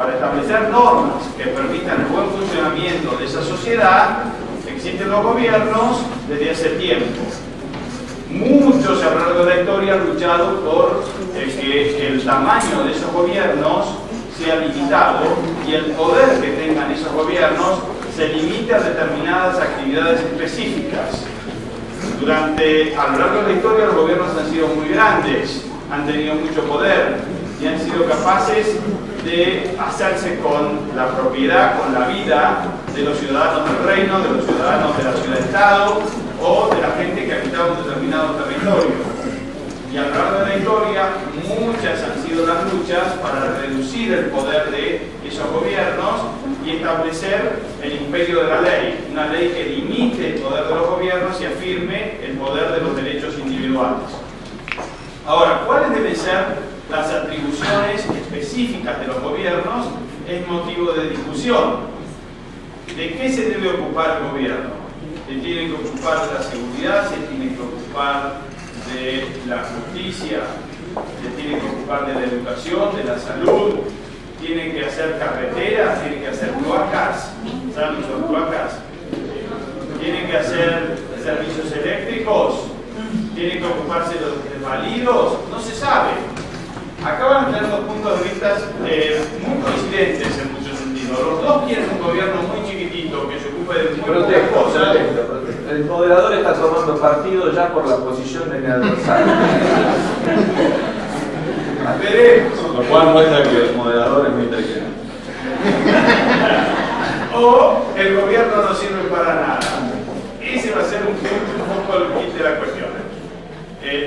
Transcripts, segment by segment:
Para establecer normas que permitan el buen funcionamiento de esa sociedad, existen los gobiernos desde hace tiempo. Muchos a lo largo de la historia han luchado por que el tamaño de esos gobiernos sea limitado y el poder que tengan esos gobiernos se limite a determinadas actividades específicas. A lo largo de la historia los gobiernos han sido muy grandes, han tenido mucho poder y han sido capaces de hacerse con la propiedad, con la vida de los ciudadanos del reino, de los ciudadanos de la ciudad-estado o de la gente que habitaba un determinado territorio. Y a lo largo de la historia, muchas han sido las luchas para reducir el poder de esos gobiernos y establecer el imperio de la ley, una ley que limite el poder de los gobiernos y afirme el poder de los derechos individuales. Ahora, ¿cuáles deben ser las atribuciones específicas de los gobiernos? Es motivo de discusión. ¿De qué se debe ocupar el gobierno? ¿Se tiene que ocupar de la seguridad? ¿Se tiene que ocupar de la justicia? ¿Se tiene que ocupar de la educación, de la salud? ¿Tiene que hacer carreteras? ¿Tiene que hacer cloacas? ¿Saben son cloacas? ¿Tiene que hacer servicios eléctricos? ¿Tiene que ocuparse de los desvalidos? No se sabe. Acaban de tener dos puntos de vista muy coincidentes en muchos sentidos. Los dos quieren un gobierno muy chiquitito que se ocupe de muy pocas cosas. El moderador está tomando partido ya por la posición de mi adversario. Lo cual muestra que el moderador es muy inteligente. O el gobierno no sirve para nada. Ese va a ser un poco el kit de la cuestión.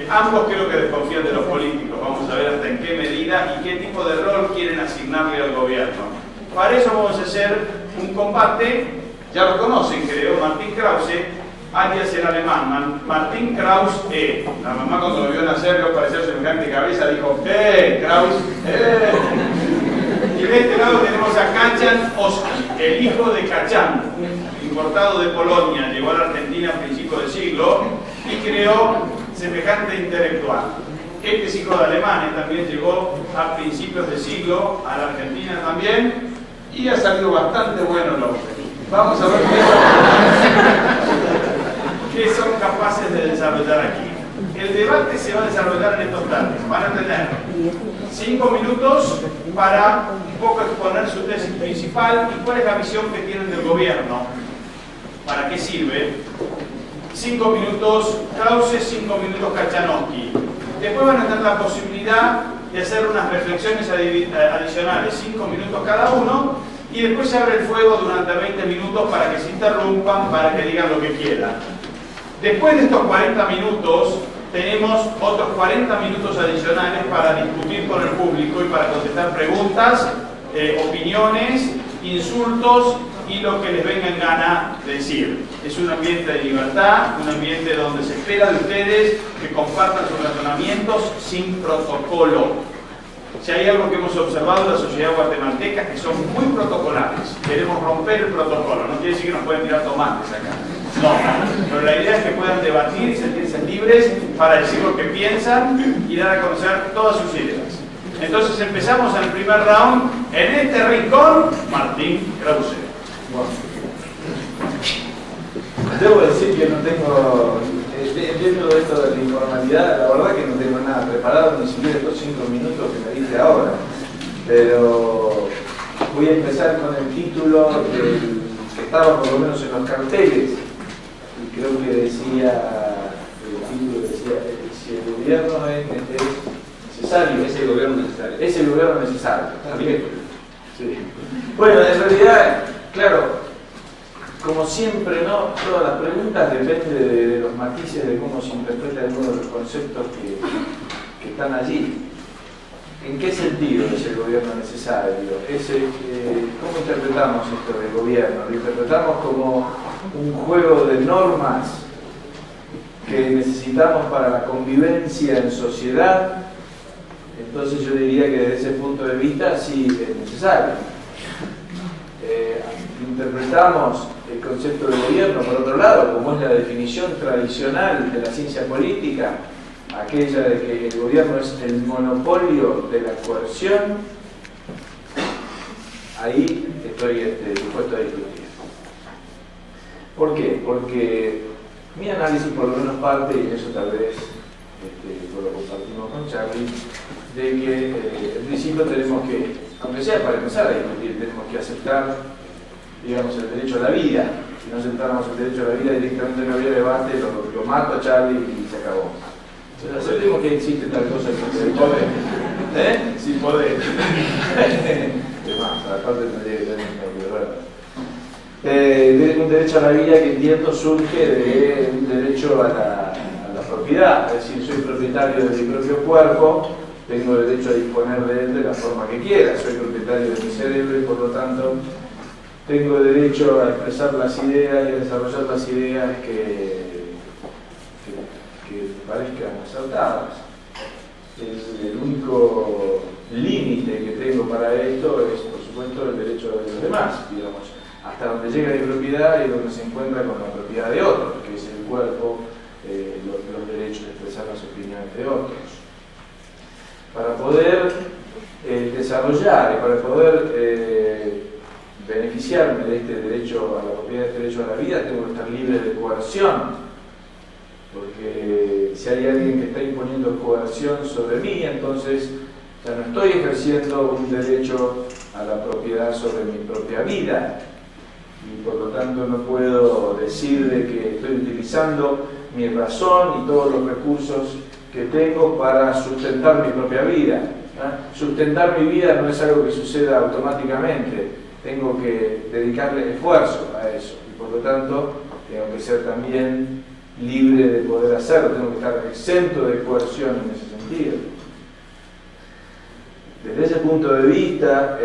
Ambos creo que desconfían de los políticos. Vamos a ver hasta en qué medida y qué tipo de rol quieren asignarle al gobierno. Para eso vamos a hacer un combate. Ya lo conocen, creo, Martín Krause, alias el alemán. Martín Krause. La mamá cuando lo vio nacer, le pareció semejante cabeza, dijo, Krause, Y de este lado tenemos a Kachan Oski, el hijo de Kachan, importado de Polonia, llegó a la Argentina a principios del siglo y creó semejante intelectual. Este es hijo de alemanes, también llegó a principios del siglo a la Argentina también y ha salido bastante bueno el hombre. Vamos a ver qué son capaces de desarrollar aquí. El debate se va a desarrollar en estos términos. Van a tener 5 minutos para un poco exponer su tesis principal y cuál es la visión que tienen del gobierno, para qué sirve. 5 minutos Krause, 5 minutos Kachanowski. Después van a tener la posibilidad de hacer unas reflexiones adicionales, 5 minutos cada uno, y después se abre el fuego durante 20 minutos para que se interrumpan, para que digan lo que quieran. Después de estos 40 minutos, tenemos otros 40 minutos adicionales para discutir con el público y para contestar preguntas, opiniones, insultos y lo que les venga en gana decir. Es un ambiente de libertad, un ambiente donde se espera de ustedes que compartan sus razonamientos sin protocolo. Si hay algo que hemos observado en la sociedad guatemalteca es que son muy protocolares. Queremos romper el protocolo, no quiere decir que nos pueden tirar tomates acá. No, pero la idea es que puedan debatir y sentirse libres para decir lo que piensan y dar a conocer todas sus ideas. Entonces empezamos el primer round. En este rincón, Martín Krause. Bueno. Debo decir que no tengo, viendo esto de la informalidad, la verdad que no tengo nada preparado, ni siquiera estos 5 minutos que me diste ahora. Pero voy a empezar con el título que estaba por lo menos en los carteles. Y creo que decía, el título decía, si el gobierno es necesario. Es el gobierno necesario. Es el gobierno necesario. ¿También? Sí. Bueno, en realidad, claro, como siempre, ¿no? Todas las preguntas dependen de los matices de cómo se interpreta alguno de los conceptos que están allí. ¿En qué sentido es el gobierno necesario? ¿Cómo interpretamos esto del gobierno? ¿Lo interpretamos como un juego de normas que necesitamos para la convivencia en sociedad? Entonces yo diría que desde ese punto de vista sí es necesario. Interpretamos el concepto de gobierno, por otro lado, como es la definición tradicional de la ciencia política, aquella de que el gobierno es el monopolio de la coerción. ahí estoy dispuesto a discutir. ¿Por qué? Porque mi análisis por lo menos parte, y eso tal vez lo compartimos con Charlie, de que en principio tenemos que, aunque sea para empezar a discutir, tenemos que aceptar, digamos, el derecho a la vida. Si no aceptáramos el derecho a la vida, directamente no habría debate, lo mato a Charlie y se acabó. Pero aceptemos que existe tal cosa que es el derecho a la vida. Sin poder. Además, aparte tendría que tener un derecho a la vida que entiendo surge de un derecho a la propiedad, es decir, soy propietario de mi propio cuerpo, tengo derecho a disponer de él de la forma que quiera, soy propietario de mi cerebro y por lo tanto tengo derecho a expresar las ideas y a desarrollar las ideas que parezcan acertadas. El único límite que tengo para esto es, por supuesto, el derecho de los demás, digamos, hasta donde llega mi propiedad y donde se encuentra con la propiedad de otros, que es el cuerpo, los derechos de expresar las opiniones de otros. Para poder desarrollar y para poder beneficiarme de este derecho a la propiedad, de este derecho a la vida, tengo que estar libre de coerción. Porque si hay alguien que está imponiendo coerción sobre mí, entonces ya no estoy ejerciendo un derecho a la propiedad sobre mi propia vida. Y por lo tanto no puedo decir de que estoy utilizando mi razón y todos los recursos que tengo para sustentar mi propia vida. Sustentar mi vida no es algo que suceda automáticamente, tengo que dedicarle esfuerzo a eso. Y por lo tanto tengo que ser también libre de poder hacerlo, tengo que estar exento de coerción en ese sentido. Desde ese punto de vista,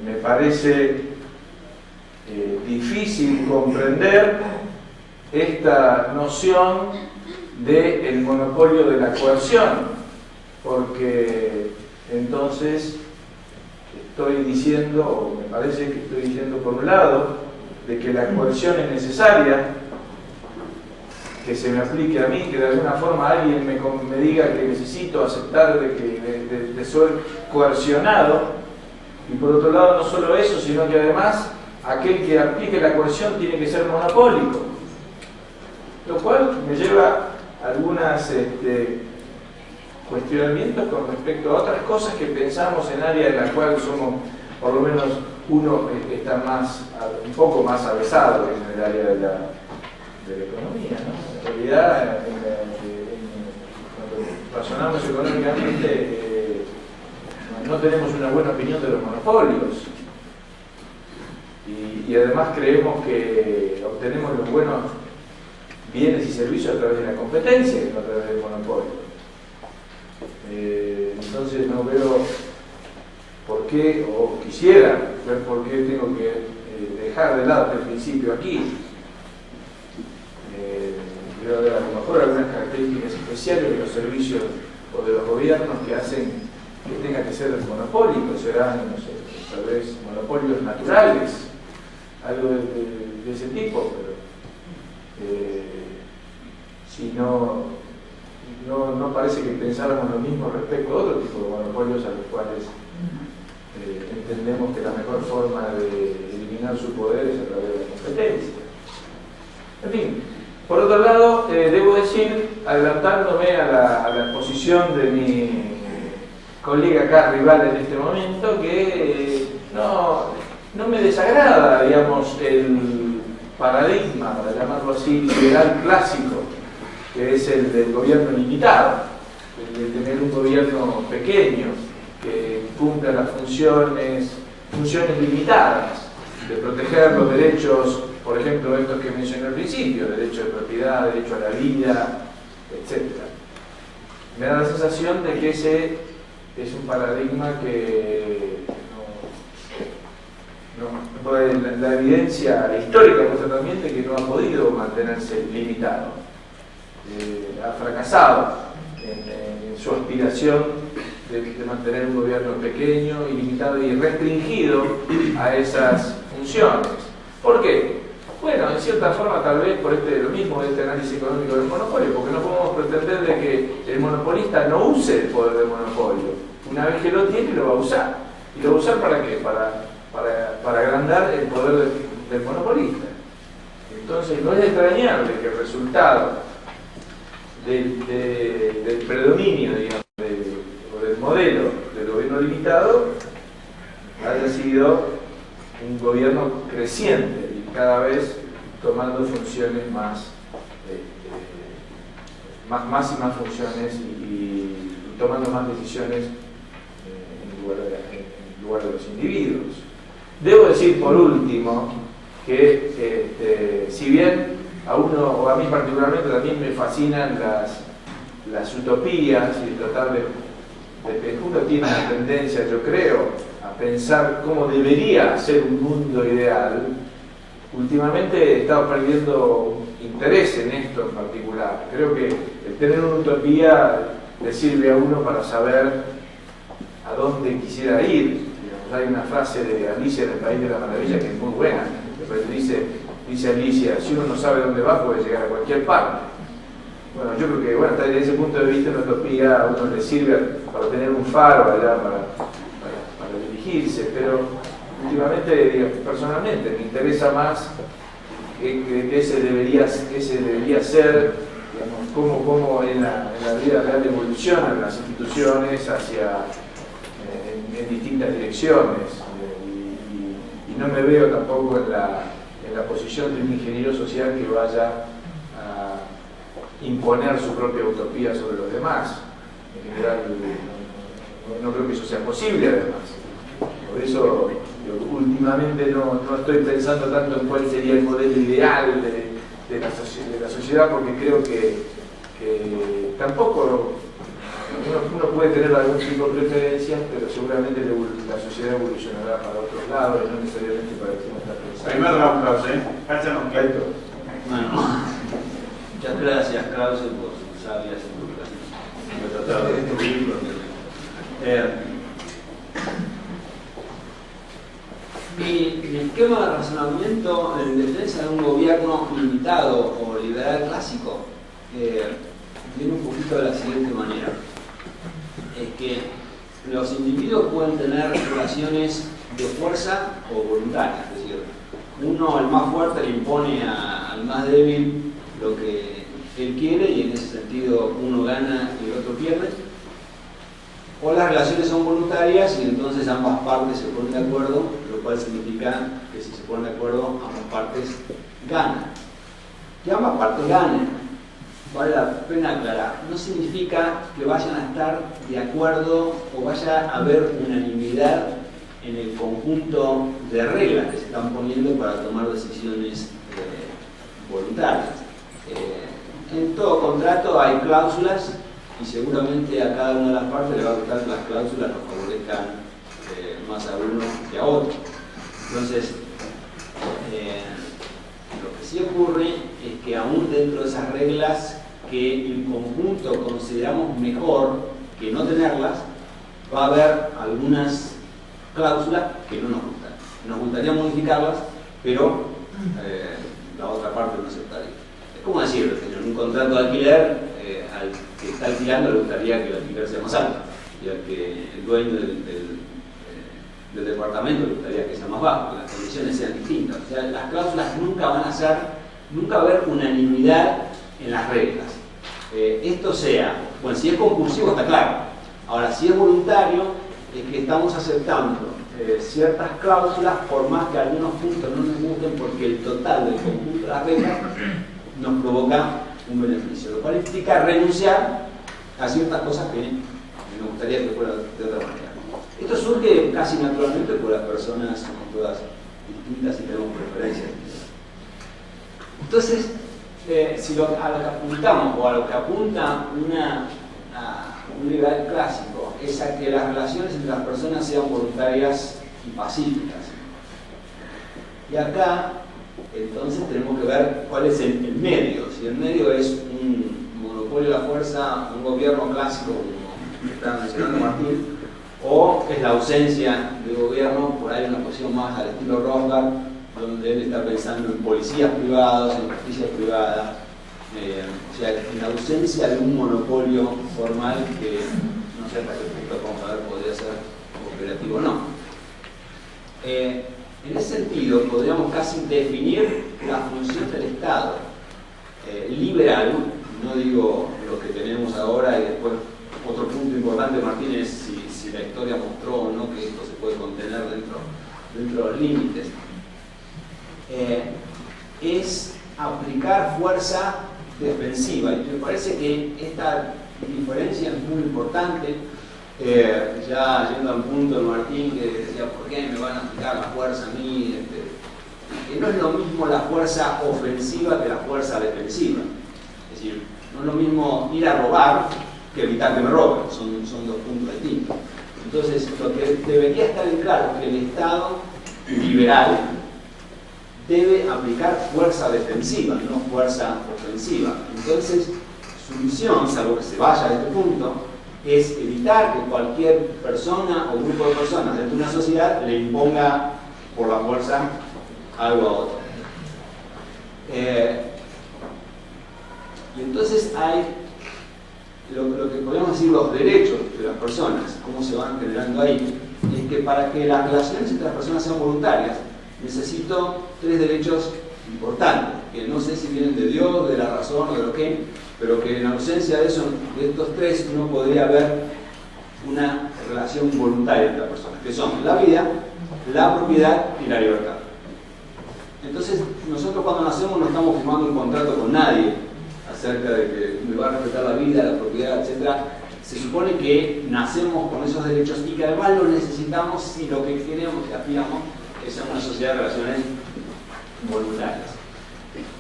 me parece difícil comprender esta noción del monopolio de la coerción, porque entonces estoy diciendo, o me parece que estoy diciendo por un lado, de que la coerción es necesaria, que se me aplique a mí, que de alguna forma alguien me diga que necesito aceptar de ser coercionado, y por otro lado no solo eso, sino que además aquel que aplique la coerción tiene que ser monopólico, lo cual me lleva a algunos cuestionamientos con respecto a otras cosas que pensamos en áreas en las cuales somos, por lo menos uno está un poco más avesado en el área de la economía, ¿no? En realidad, cuando razonamos económicamente, no tenemos una buena opinión de los monopolios. Y además creemos que obtenemos los buenos bienes y servicios a través de la competencia y no a través del monopolio. Entonces no veo por qué, o quisiera ver por qué tengo que dejar de lado este principio aquí. Creo que a lo mejor algunas características especiales de los servicios o de los gobiernos que hacen que tenga que ser monopólicos, serán, no sé, tal vez monopolios naturales, algo de ese tipo, pero si no parece que pensáramos lo mismo respecto a otro tipo de monopolios a los cuales entendemos que la mejor forma de eliminar su poder es a través de la competencia. En fin, por otro lado, debo decir, adelantándome a la exposición de mi colega acá rival en este momento, que no me desagrada, digamos, el paradigma, para llamarlo así, liberal clásico, que es el del gobierno limitado, el de tener un gobierno pequeño que cumpla las funciones limitadas, de proteger los derechos, por ejemplo, estos que mencioné al principio, derecho de propiedad, derecho a la vida, etc. Me da la sensación de que ese es un paradigma que la evidencia histórica muestra también de que no ha podido mantenerse limitado. Ha fracasado en su aspiración de mantener un gobierno pequeño, ilimitado y restringido a esas funciones. ¿Por qué? Bueno, en cierta forma tal vez por lo mismo de este análisis económico del monopolio, porque no podemos pretender de que el monopolista no use el poder del monopolio. Una vez que lo tiene, lo va a usar. ¿Y lo va a usar para qué? Para para agrandar el poder del monopolista. Entonces no es de extrañar que el resultado del predominio, digamos, o del modelo del gobierno limitado haya sido un gobierno creciente y cada vez tomando funciones más y más funciones y tomando más decisiones en lugar de los individuos. Debo decir por último que si bien a uno, o a mí particularmente, también me fascinan las utopías y tratar de uno tiene una tendencia, yo creo, a pensar cómo debería ser un mundo ideal. Últimamente he estado perdiendo interés en esto en particular. Creo que el tener una utopía le sirve a uno para saber a dónde quisiera ir. Digamos, hay una frase de Alicia en el País de la Maravilla que es muy buena. Dice Alicia, si uno no sabe dónde va, puede llegar a cualquier parte. Bueno, yo creo que desde ese punto de vista una utopía a uno le sirve para tener un faro allá para dirigirse, pero últimamente, digamos, personalmente me interesa más que ese debería ser, digamos, cómo en la vida real evolucionan las instituciones en distintas direcciones, y no me veo tampoco en la posición de un ingeniero social que vaya a imponer su propia utopía sobre los demás. En general no creo que eso sea posible, además. Por eso últimamente no estoy pensando tanto en cuál sería el modelo ideal de la sociedad, porque creo que tampoco uno puede tener algún tipo de preferencias, pero seguramente la sociedad evolucionará para otros lados y no necesariamente para el que uno está pensando. Primero la frase, cállanos quieto. Bueno, muchas gracias, Krause, por sus sabias explicaciones. Voy a tratar de destruirlo. Mi esquema de razonamiento en defensa de un gobierno limitado o liberal clásico viene un poquito de la siguiente manera. Es que los individuos pueden tener relaciones de fuerza o voluntarias, es decir, uno al más fuerte le impone al más débil lo que él quiere y en ese sentido uno gana y el otro pierde. O las relaciones son voluntarias y entonces ambas partes se ponen de acuerdo, lo cual significa que si se ponen de acuerdo ambas partes ganan. Que ambas partes ganen, vale la pena aclarar, no significa que vayan a estar de acuerdo o vaya a haber unanimidad en el conjunto de reglas que se están poniendo para tomar decisiones voluntarias. En todo contrato hay cláusulas y seguramente a cada una de las partes le va a gustar que las cláusulas nos favorezcan más a uno que a otro. Entonces, lo que sí ocurre es que aún dentro de esas reglas que en conjunto consideramos mejor que no tenerlas, va a haber algunas cláusulas que no nos gustan. Nos gustaría modificarlas, pero la otra parte no aceptaría. Es como decir, en un contrato de alquiler, al que está alquilando le gustaría que el alquiler sea más alto, y al que el dueño del departamento le gustaría que sea más bajo, que las condiciones sean distintas. O sea, las cláusulas nunca van a ser, nunca va a haber unanimidad en las reglas. Esto sea, bueno, si es compulsivo está claro. Ahora, si es voluntario, es que estamos aceptando ciertas cláusulas, por más que algunos puntos no nos gusten, porque el total del conjunto de las reglas nos provoca un beneficio, lo cual implica renunciar a ciertas cosas que nos gustaría que fueran de otra manera. Esto surge casi naturalmente porque las personas somos todas distintas y tenemos preferencias. Entonces, si a lo que apuntamos o a lo que apunta un liberal clásico es a que las relaciones entre las personas sean voluntarias y pacíficas. Y acá, entonces, tenemos que ver cuál es el medio. Si el medio es un monopolio de la fuerza, un gobierno clásico, como está mencionando Martín, o es la ausencia de gobierno, por ahí una posición más al estilo Rothbard, donde él está pensando en policías privados, en justicia privada, o sea, en la ausencia de un monopolio formal que no sé hasta qué punto, vamos a ver, podría ser operativo o no. En ese sentido, podríamos casi definir la función del Estado liberal, no digo lo que tenemos ahora, y después otro punto importante, Martín, es si la historia mostró o no que esto se puede contener dentro de los límites. Es aplicar fuerza defensiva, y me parece que esta diferencia es muy importante. Ya yendo al punto de Martín que decía, ¿por qué me van a aplicar la fuerza a mí? Que no es lo mismo la fuerza ofensiva que la fuerza defensiva. Es decir, no es lo mismo ir a robar que evitar que me roben, son dos puntos distintos. Entonces, lo que debería estar en claro es que el Estado liberal debe aplicar fuerza defensiva, no fuerza ofensiva. Entonces, su misión, salvo que se vaya de este punto, es evitar que cualquier persona o grupo de personas dentro de una sociedad le imponga por la fuerza algo a otro. Y entonces hay lo que podemos decir los derechos de las personas, cómo se van generando ahí, es que para que las relaciones entre las personas sean voluntarias, necesito 3 derechos importantes, que no sé si vienen de Dios, de la razón o de lo que, pero que en ausencia de estos 3 no podría haber una relación voluntaria entre las personas, que son la vida, la propiedad y la libertad. Entonces, nosotros cuando nacemos no estamos firmando un contrato con nadie acerca de que me va a respetar la vida, la propiedad, etc. Se supone que nacemos con esos derechos y que además los necesitamos si lo que queremos, que aspiramos, es a una sociedad de relaciones voluntarias.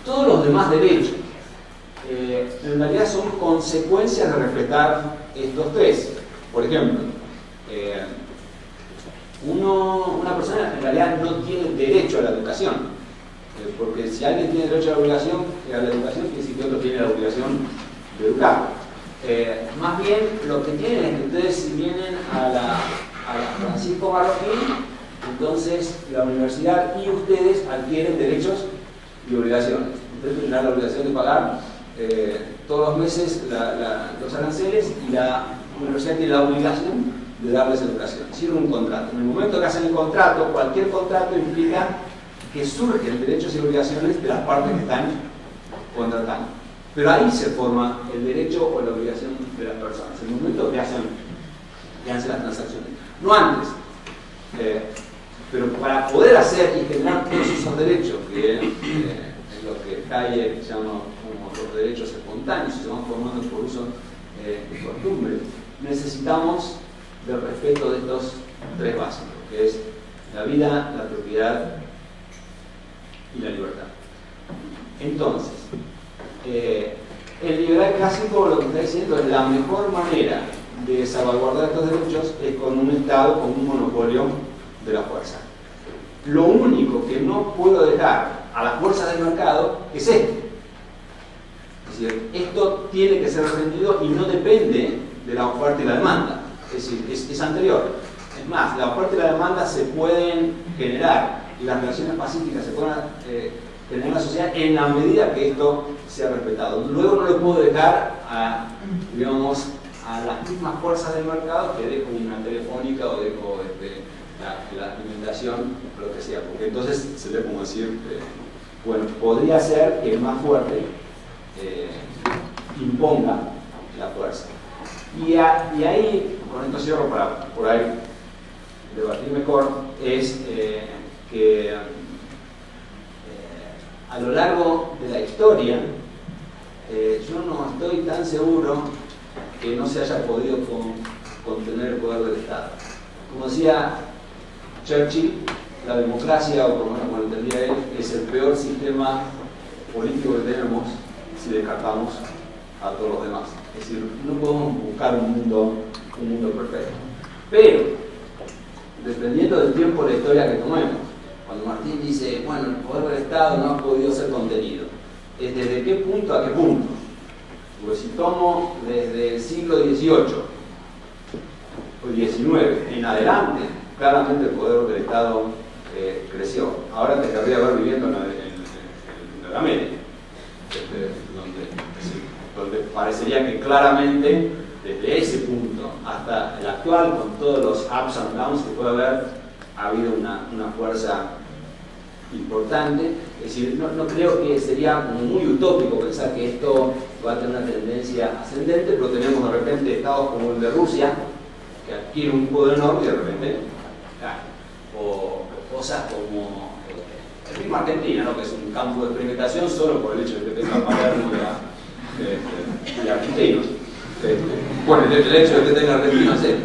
Todos los demás derechos en realidad son consecuencias de respetar estos 3. Por ejemplo, una persona en realidad no tiene derecho a la educación, porque si alguien tiene derecho a la educación, quiere decir que otro tiene la obligación de educar. Más bien, lo que tienen es que ustedes, si vienen a la Francisco Marroquín, entonces la universidad y ustedes adquieren derechos y obligaciones. Ustedes tendrán la obligación de pagar todos los meses los aranceles, y la universidad tiene la obligación de darles educación. Hicieron un contrato. En el momento que hacen el contrato, cualquier contrato implica que surgen derechos y obligaciones de las partes que están contratando. Pero ahí se forma el derecho o la obligación de las personas, en el momento que hacen las transacciones. No antes. Pero para poder hacer y generar todos esos derechos, que es lo que Hayek llama como los derechos espontáneos, y se van formando por uso y costumbre, necesitamos del respeto de estos 3 básicos, que es la vida, la propiedad y la libertad. Entonces, el liberal clásico lo que está diciendo es la mejor manera de salvaguardar estos derechos es con un Estado con un monopolio de la fuerza. Lo único que no puedo dejar a las fuerzas del mercado es esto. Es decir, esto tiene que ser defendido y no depende de la oferta y la demanda. Es decir, es anterior. Es más, la oferta y la demanda se pueden generar y las relaciones pacíficas se pueden tener en la sociedad en la medida que esto sea respetado. Luego no lo puedo dejar a, digamos, a las mismas fuerzas del mercado que dejo una telefónica o dejo la alimentación, lo que sea, porque entonces sería como decir, bueno, podría ser que el más fuerte imponga la fuerza. Y ahí, con esto cierro para por ahí debatir mejor, es que a lo largo de la historia yo no estoy tan seguro que no se haya podido contener el poder del Estado. Como decía Churchill, la democracia, o como lo entendía él, es el peor sistema político que tenemos si descartamos a todos los demás. Es decir, no podemos buscar un mundo perfecto. Pero, dependiendo del tiempo de la historia que tomemos, cuando Martín dice, bueno, el poder del Estado no ha podido ser contenido, ¿es desde qué punto a qué punto? Porque si tomo desde el siglo XVIII o XIX en adelante, claramente el poder del Estado creció. Ahora te querría ver viviendo en la Edad Media, donde parecería que claramente desde ese punto hasta el actual, con todos los ups and downs que puede haber, ha habido una fuerza importante. Es decir, no creo que sería muy utópico pensar que esto va a tener una tendencia ascendente, pero tenemos de repente estados como el de Rusia, que adquiere un poder enorme y de repente o cosas como el mismo Argentina, ¿no? Que es un campo de experimentación solo por el hecho de que tenga Palermo y argentinos. Bueno, el hecho de que tenga argentinos es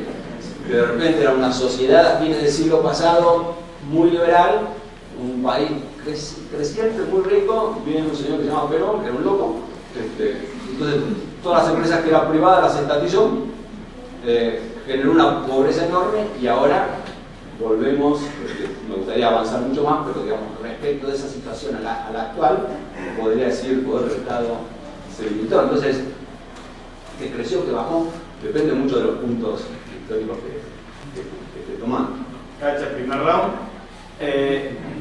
que de repente era una sociedad a fines del siglo pasado muy liberal, un país creciente, muy rico. Viene un señor que se llama Perón, que era un loco. Entonces, todas las empresas que eran privadas las estatizó, generó una pobreza enorme y ahora volvemos, me gustaría avanzar mucho más, pero digamos, respecto de esa situación a la actual, podría decir el poder del Estado se limitó. Entonces, que creció, que bajó, depende mucho de los puntos históricos que esté tomando. Cacha, primer round.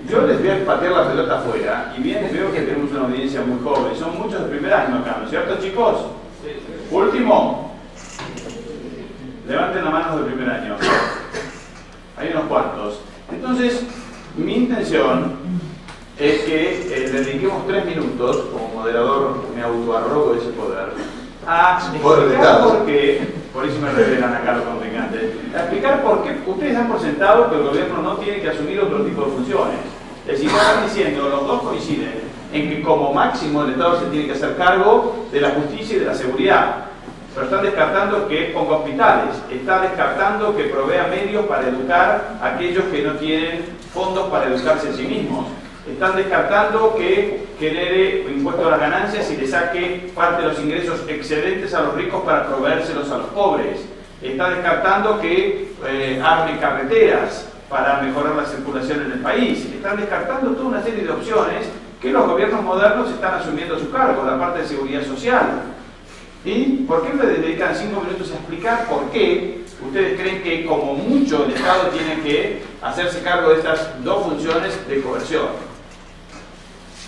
Yo les voy a patear la pelota afuera, y bien veo que tenemos una audiencia muy joven, son muchos de primer año acá, ¿no es cierto, chicos? Sí. Último, levanten las manos de primer año. Hay unos cuantos. Entonces, mi intención es que le dediquemos 3 minutos, como moderador me autoarrogo ese poder, a explicar por qué, por eso me revelan acá los contrincantes, a explicar por qué ustedes dan por sentado que el gobierno no tiene que asumir otro tipo de funciones. Es decir, están diciendo, los dos coinciden en que como máximo el Estado se tiene que hacer cargo de la justicia y de la seguridad. Pero están descartando que ponga hospitales, está descartando que provea medios para educar a aquellos que no tienen fondos para educarse en sí mismos. Están descartando que genere impuesto a las ganancias y le saque parte de los ingresos excedentes a los ricos para proveérselos a los pobres. Está descartando que arme carreteras para mejorar la circulación en el país. Están descartando toda una serie de opciones que los gobiernos modernos están asumiendo a su cargo, la parte de seguridad social. ¿Y por qué me dedican 5 minutos a explicar por qué ustedes creen que como mucho el Estado tiene que hacerse cargo de estas dos funciones de coerción?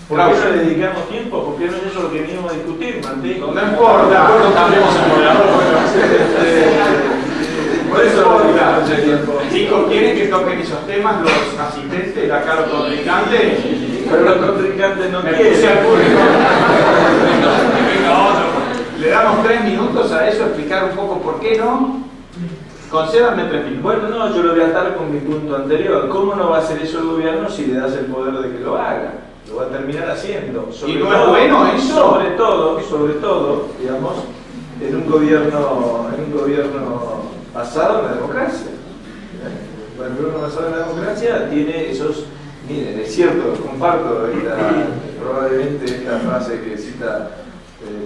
¿Por qué no le dedicamos tiempo? Porque no es eso lo que venimos a discutir, Martín. No importa, no cambiemos el moderador. Por eso no dedicamos el tiempo. Chicos, ¿quieren que toquen esos temas los asistentes, acá los contrincantes? Pero los contrincantes no quieren. Puse al público. Venga otro. Le damos 3 minutos a eso, a explicar un poco por qué no. Concédanme 3 minutos. Bueno, no, yo lo voy a atar con mi punto anterior. ¿Cómo no va a hacer eso el gobierno si le das el poder de que lo haga? Lo va a terminar haciendo. ¿Y no es bueno eso? Sobre todo, digamos, en un gobierno basado en la democracia. El gobierno basado en la democracia tiene esos. Miren, es cierto, comparto probablemente esta frase que cita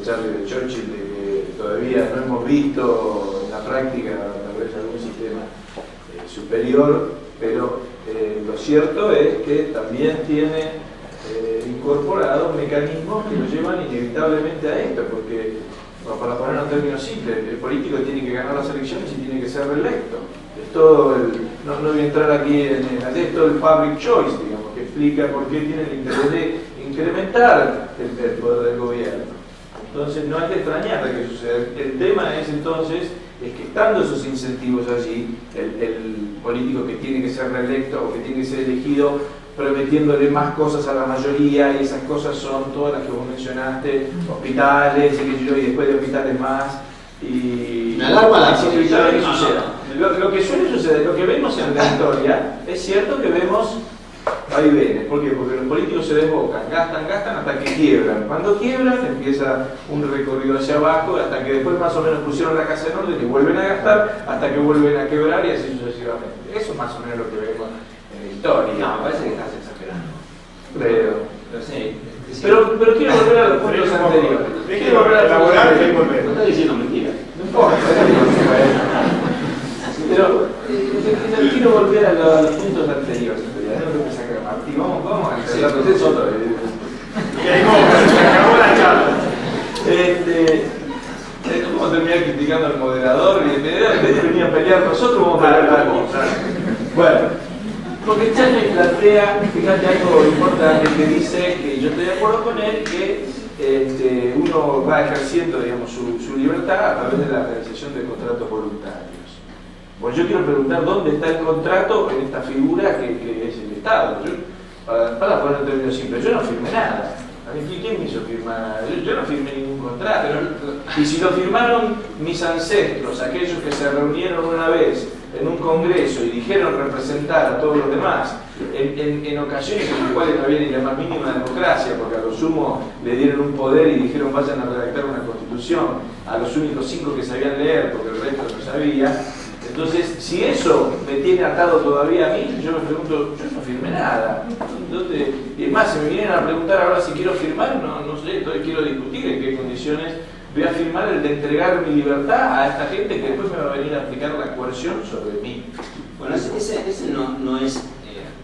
Charlie de Churchill, de que todavía no hemos visto en la práctica tal vez algún sistema superior, pero lo cierto es que también tiene incorporados mecanismos que lo llevan inevitablemente a esto, porque, para ponerlo en términos simples, el político tiene que ganar las elecciones y tiene que ser reelecto. Es todo no voy a entrar aquí en es todo el public choice, digamos, que explica por qué tiene el interés de incrementar el poder del gobierno. Entonces no hay que extrañar de que suceda. El tema es entonces que estando esos incentivos allí, el político que tiene que ser reelecto o que tiene que ser elegido prometiéndole más cosas a la mayoría, y esas cosas son todas las que vos mencionaste, hospitales, y después de hospitales más, y me alarma la evitar que suceda. Lo que suele suceder, lo que vemos en la historia, es cierto que vemos vaivenes. ¿Por qué? Porque los políticos se desbocan, gastan hasta que quiebran. Cuando quiebran empieza un recorrido hacia abajo, hasta que después más o menos pusieron la casa en orden y vuelven a gastar, hasta que vuelven a quebrar y así sucesivamente. Eso es más o menos lo que vemos en la historia. No, me parece que estás exagerando. Pero quiero volver a los puntos anteriores. Quiero volver a elaborar y volver. No estás diciendo mentiras. No importa. Pero quiero volver a los puntos anteriores. Martín, vamos a hacer la proceso otra vez. Y ahí se acabó la charla. Vamos a terminar criticando al moderador y en vez de venir a pelear nosotros, vamos a pelear algo. Bueno, porque Charlie plantea, fíjate algo importante que dice, que yo estoy de acuerdo con él, que uno va ejerciendo, digamos, su libertad a través de la realización de contratos voluntarios. Pues yo quiero preguntar dónde está el contrato en esta figura que es el Estado. Para poner en términos simples, yo no firmé nada. ¿Quién me hizo firmar? Yo no firmé ningún contrato. Y si lo firmaron mis ancestros, aquellos que se reunieron una vez en un congreso y dijeron representar a todos los demás, en ocasiones en las cuales no había ni la más mínima democracia, porque a lo sumo le dieron un poder y dijeron vayan a redactar una constitución, a los únicos 5 que sabían leer, porque el resto no sabía. Entonces, si eso me tiene atado todavía a mí, yo me pregunto, yo no firmé nada. Entonces, y es más, si me vienen a preguntar ahora si quiero firmar, no sé, entonces quiero discutir en qué condiciones voy a firmar el de entregar mi libertad a esta gente que después me va a venir a aplicar la coerción sobre mí. Bueno, ese no es,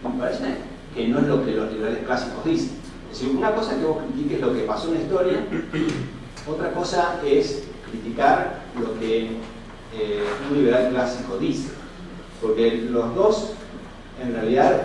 me parece que no es lo que los liberales clásicos dicen. Es decir, una cosa es que vos critiques lo que pasó en la historia, otra cosa es criticar lo que un liberal clásico dice. Porque los dos, en realidad,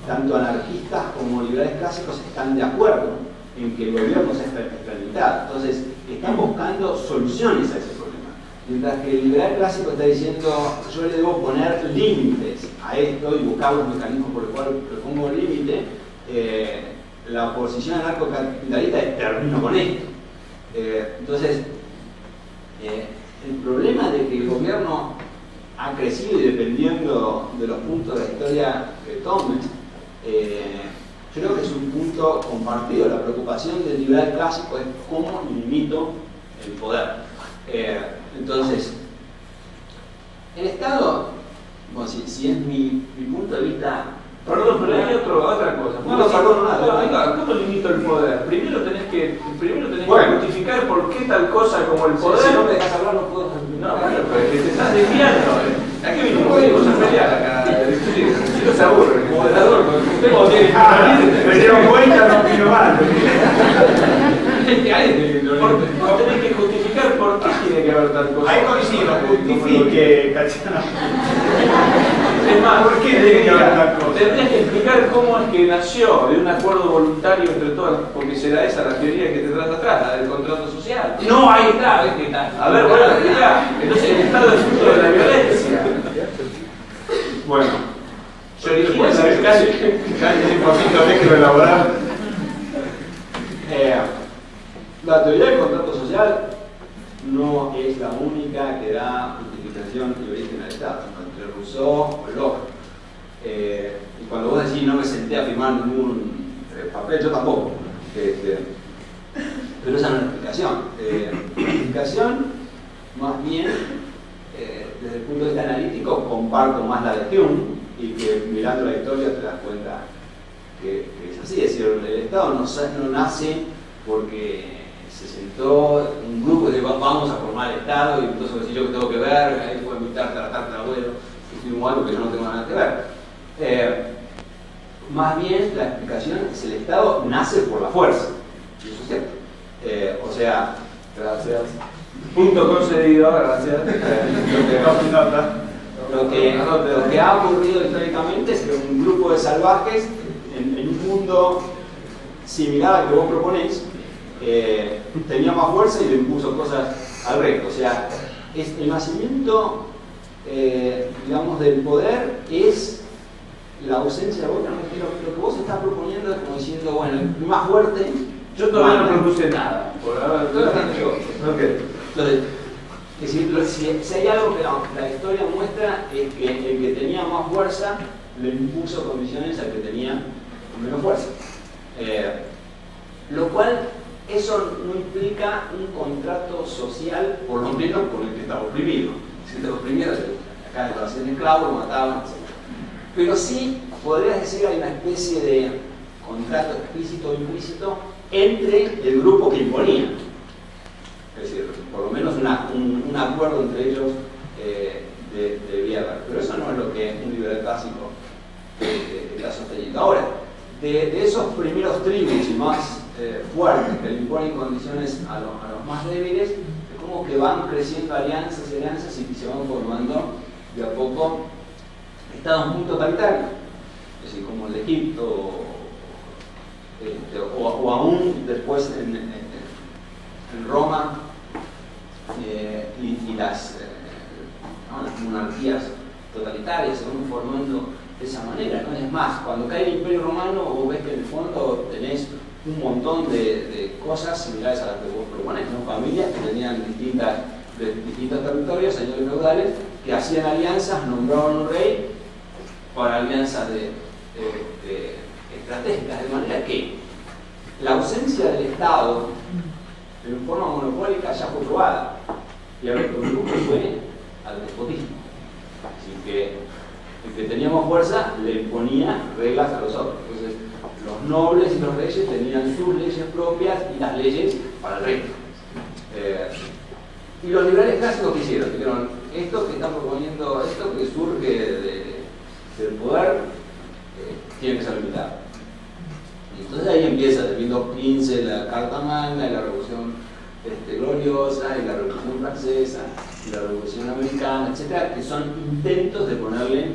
tanto anarquistas como liberales clásicos están de acuerdo en que el gobierno sea extralimitado. Entonces, están buscando soluciones a ese problema. Mientras que el liberal clásico está diciendo, yo le debo poner límites a esto y buscar los mecanismos por los cuales le pongo un límite, la oposición anarcocapitalista terminó con esto. Entonces, el problema de que el gobierno ha crecido y dependiendo de los puntos de la historia que tome, yo creo que es un punto compartido. La preocupación del liberal clásico es cómo limito el poder. Entonces, el Estado, bueno, si es mi punto de vista... Perdón, pero hay otra cosa. ¿Cómo limito el poder? Primero tenés que justificar por qué tal cosa como el poder... Si no me dejas hablar, no puedo... No, bueno, pero es que te estás desviando. ¿A qué vinimos a pelear acá? Si no se aburre, el moderador, usted tiene que salir, me dieron cuenta, no quiero más. Tenés que justificar por qué tiene que haber tal cosa. Ahí coincido, justifique, Cachana. Es más, ¿por qué tiene que haber tal cosa? Tendrías que explicar cómo es que nació de un acuerdo voluntario entre todas, porque será esa la teoría que tendrás atrás, la del contrato social. No, ahí está, ¿ves qué tal? A ver, bueno, explica. Entonces el Estado es fruto de la violencia. Bueno, se origina Casi 100% déjelo elaborar. La teoría del contrato social no es la única que da justificación y origen al Estado, entre Rousseau o Locke. Y cuando vos decís no me senté a firmar ningún papel, yo tampoco. Pero esa no es la explicación. La explicación, más bien, desde el punto de vista analítico, comparto más la de Hume y que mirando la historia te das cuenta que es así. Es decir, el Estado no nace porque se sentó un grupo y dijo vamos a formar el Estado y entonces yo que tengo que ver, ahí puedo invitarte a la tarta de abuelo y firmo algo que yo no tengo nada que ver. Más bien la explicación es el Estado nace por la fuerza, y eso es cierto. O sea, gracias. Punto concedido, gracias. Lo que ha ocurrido históricamente es que un grupo de salvajes en un mundo similar al que vos proponés tenía más fuerza y le impuso cosas al resto. O sea, el nacimiento, digamos, del poder es la ausencia de gobierno. Lo que vos estás proponiendo es como diciendo, bueno, el más fuerte... Yo todavía no propuse nada. Por ahora, okay. Entonces, es decir, si hay algo que la historia muestra es que el que tenía más fuerza le impuso condiciones al que tenía menos fuerza. Lo cual, eso no implica un contrato social, por lo menos con el que estaba oprimido. Si te oprimía, acá lo hacían esclavo, lo mataban, etc. Pero sí, podrías decir que hay una especie de contrato explícito o implícito entre el grupo que imponía. Es decir, por lo menos un acuerdo entre ellos debía haber. Pero eso no es lo que un liberal clásico está sosteniendo. Ahora, de esos primeros tribus y más fuertes que le imponen condiciones a los más débiles, es como que van creciendo alianzas y se van formando de a poco estados muy totalitarios, es decir, como el de Egipto o aún después en Roma y las monarquías libertarias se van formando de esa manera, ¿no? Es más, cuando cae el Imperio Romano, vos ves que en el fondo tenés un montón de cosas similares a las que vos proponés, ¿no? Familias que tenían distintos territorios, señores feudales, que hacían alianzas, nombraban un rey para alianzas estratégicas, de manera que la ausencia del Estado en forma monopólica ya fue probada, y ahora el truco fue al despotismo. Así que el que teníamos fuerza le imponía reglas a los otros. Entonces, los nobles y los reyes tenían sus leyes propias y las leyes para el resto. Y los liberales clásicos que hicieron, dijeron, esto que están proponiendo, esto que surge del poder, tiene que ser limitado. Y entonces ahí empieza, de 1215, la Carta Magna, y la Revolución Gloriosa, y la Revolución Francesa, y la Revolución Americana, etcétera, que son intentos de ponerle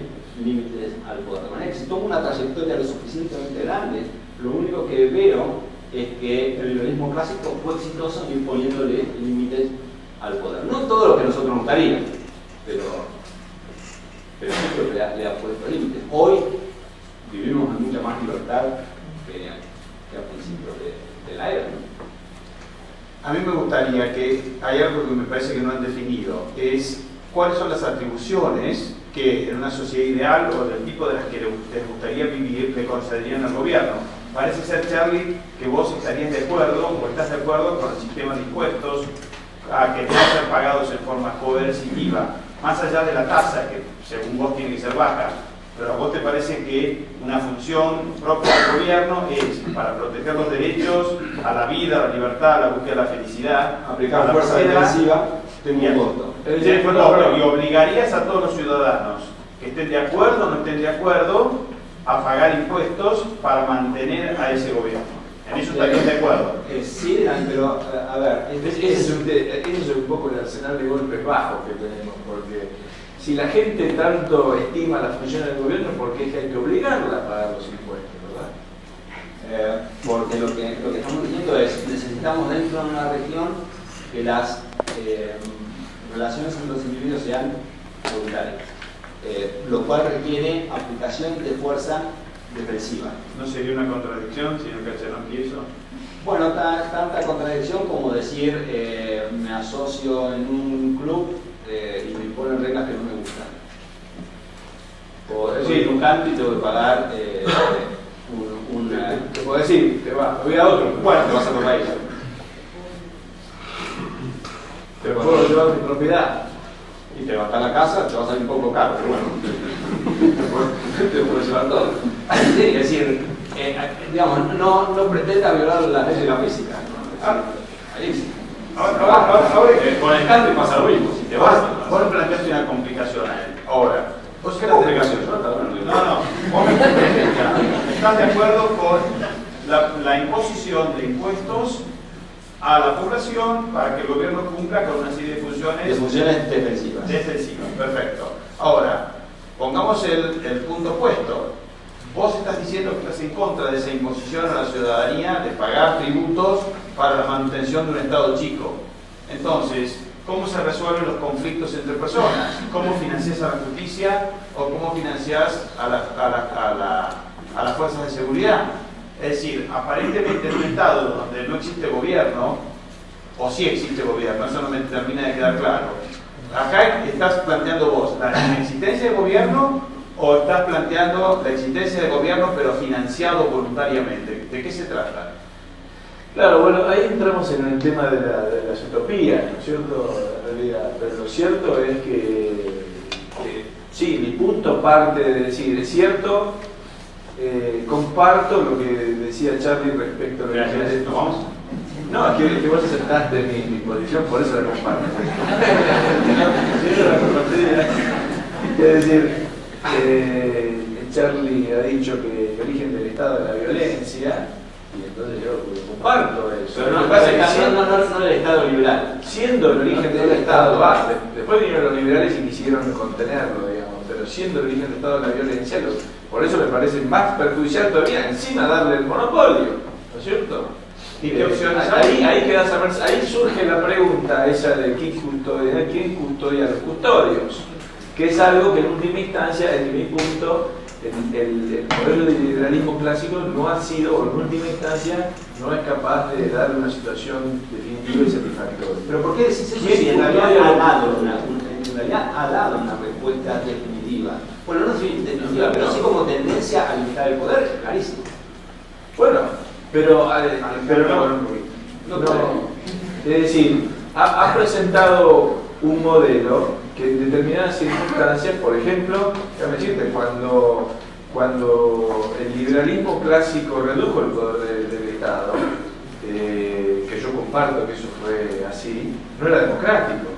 límites al poder. De manera que si toma una trayectoria lo suficientemente grande, lo único que veo es que el liberalismo clásico fue exitoso imponiéndole límites al poder. No todo lo que nosotros nos gustaría, pero siempre le ha puesto límites. Hoy vivimos en mucha más libertad que a principios de la era, ¿no? A mí me gustaría que hay algo que me parece que no han definido, es cuáles son las atribuciones que en una sociedad ideal o del tipo de las que les gustaría vivir le concederían al gobierno. Parece ser, Charlie, que vos estarías de acuerdo o estás de acuerdo con el sistema de impuestos a que deben ser pagados en forma coercitiva, más allá de la tasa, que según vos tiene que ser baja. Pero a vos te parece que una función propia del gobierno es para proteger los derechos a la vida, a la libertad, a la búsqueda de la felicidad, aplicar la fuerza represiva, tengo un voto. Y obligarías a todos los ciudadanos que estén de acuerdo o no estén de acuerdo a pagar impuestos para mantener a ese gobierno. ¿En eso estarías de acuerdo? Sí, pero a ver, ese es un poco el arsenal de golpes bajos que tenemos, porque si la gente tanto estima la función del gobierno, ¿por qué es que hay que obligarla a pagar los impuestos, verdad? Porque lo que estamos diciendo es, necesitamos dentro de una región que las relaciones entre los individuos sean voluntarias, lo cual requiere aplicación de fuerza represiva. ¿No sería una contradicción, señor Cachanowski, eso? Bueno, tanta contradicción como decir me asocio en un club y me imponen reglas que no me gustan. O soy educante y tengo que pagar te puedo decir, te vas, voy a otro, bueno, te vas a otro país. Te puedo llevar mi propiedad. Y te va a estar la casa, te va a salir un poco caro, pero bueno, te puedo llevar todo. Sí, es decir, digamos, no pretenda violar las leyes de la física. Ahí sí. Ahora, con el cante pasa lo mismo. Si te vas, vos le planteaste una complicación a él. Ahora, ¿vos qué complicación? No. Vos ¿estás de acuerdo con la imposición de impuestos a la población para que el gobierno cumpla con una serie de funciones defensivas? Defensivas, perfecto. Ahora, pongamos el punto opuesto. Vos estás diciendo que estás en contra de esa imposición a la ciudadanía de pagar tributos para la manutención de un Estado chico. Entonces, ¿cómo se resuelven los conflictos entre personas? ¿Cómo financiás a la justicia o cómo financiás a las fuerzas de seguridad? Es decir, aparentemente en un Estado donde no existe gobierno, o sí existe gobierno, eso no me termina de quedar claro. Acá estás planteando vos la inexistencia de gobierno o estás planteando la existencia de gobierno pero financiado voluntariamente. ¿De qué se trata? Claro, bueno, ahí entramos en el tema de las utopías, ¿no es cierto? En realidad, pero lo cierto es que sí, mi punto parte de decir, es cierto, comparto lo que decía Charlie respecto a lo que ¿Vamos? No, es que vos aceptaste mi posición, por eso la comparto. Es decir, Charlie ha dicho que el origen del Estado es la violencia, y entonces yo comparto eso. Pero no el Estado liberal. Siendo el origen del Estado, después vinieron los liberales y quisieron contenerlo, digamos, pero siendo el origen del Estado la violencia, por eso me parece más perjudicial todavía encima darle el monopolio, ¿no es cierto? ¿Y qué opciones hay? Ahí surge la pregunta esa de quién custodia a los custodios, que es algo que en última instancia, desde mi punto, el modelo de liberalismo clásico no ha sido, o en última instancia, no es capaz de dar una situación definitiva y satisfactoria. ¿Pero por qué decís eso si en realidad ha dado una respuesta definitiva? Bueno, no definitiva, pero sí como tendencia a limitar el poder, clarísimo. Bueno, pero no. Es decir, ha presentado un modelo que en determinadas circunstancias, por ejemplo, déjame decirte, cuando el liberalismo clásico redujo el poder del Estado, que yo comparto que eso fue así, no era democrático,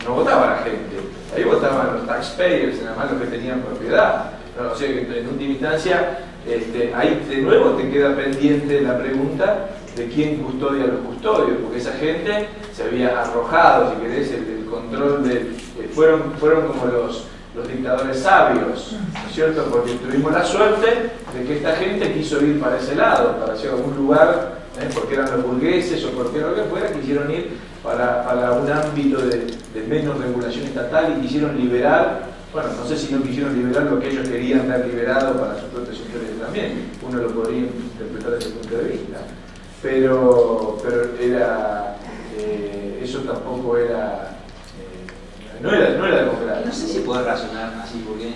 no votaba la gente, ahí votaban los taxpayers, nada más los que tenían propiedad. No, o sea que en última instancia, ahí de nuevo te queda pendiente la pregunta de quién custodia a los custodios, porque esa gente se había arrojado, si querés, el control fueron como los dictadores sabios, ¿no es cierto? Porque tuvimos la suerte de que esta gente quiso ir para ese lado, para hacia algún lugar, porque eran los burgueses o porque lo que fuera, quisieron ir para un ámbito de menos regulación estatal y quisieron liberar, bueno, no sé si no quisieron liberar lo que ellos querían ver liberado para sus propios intereses también, uno lo podría interpretar desde ese punto de vista, pero era, eso tampoco era, no era democrático. No sé si puede razonar así, porque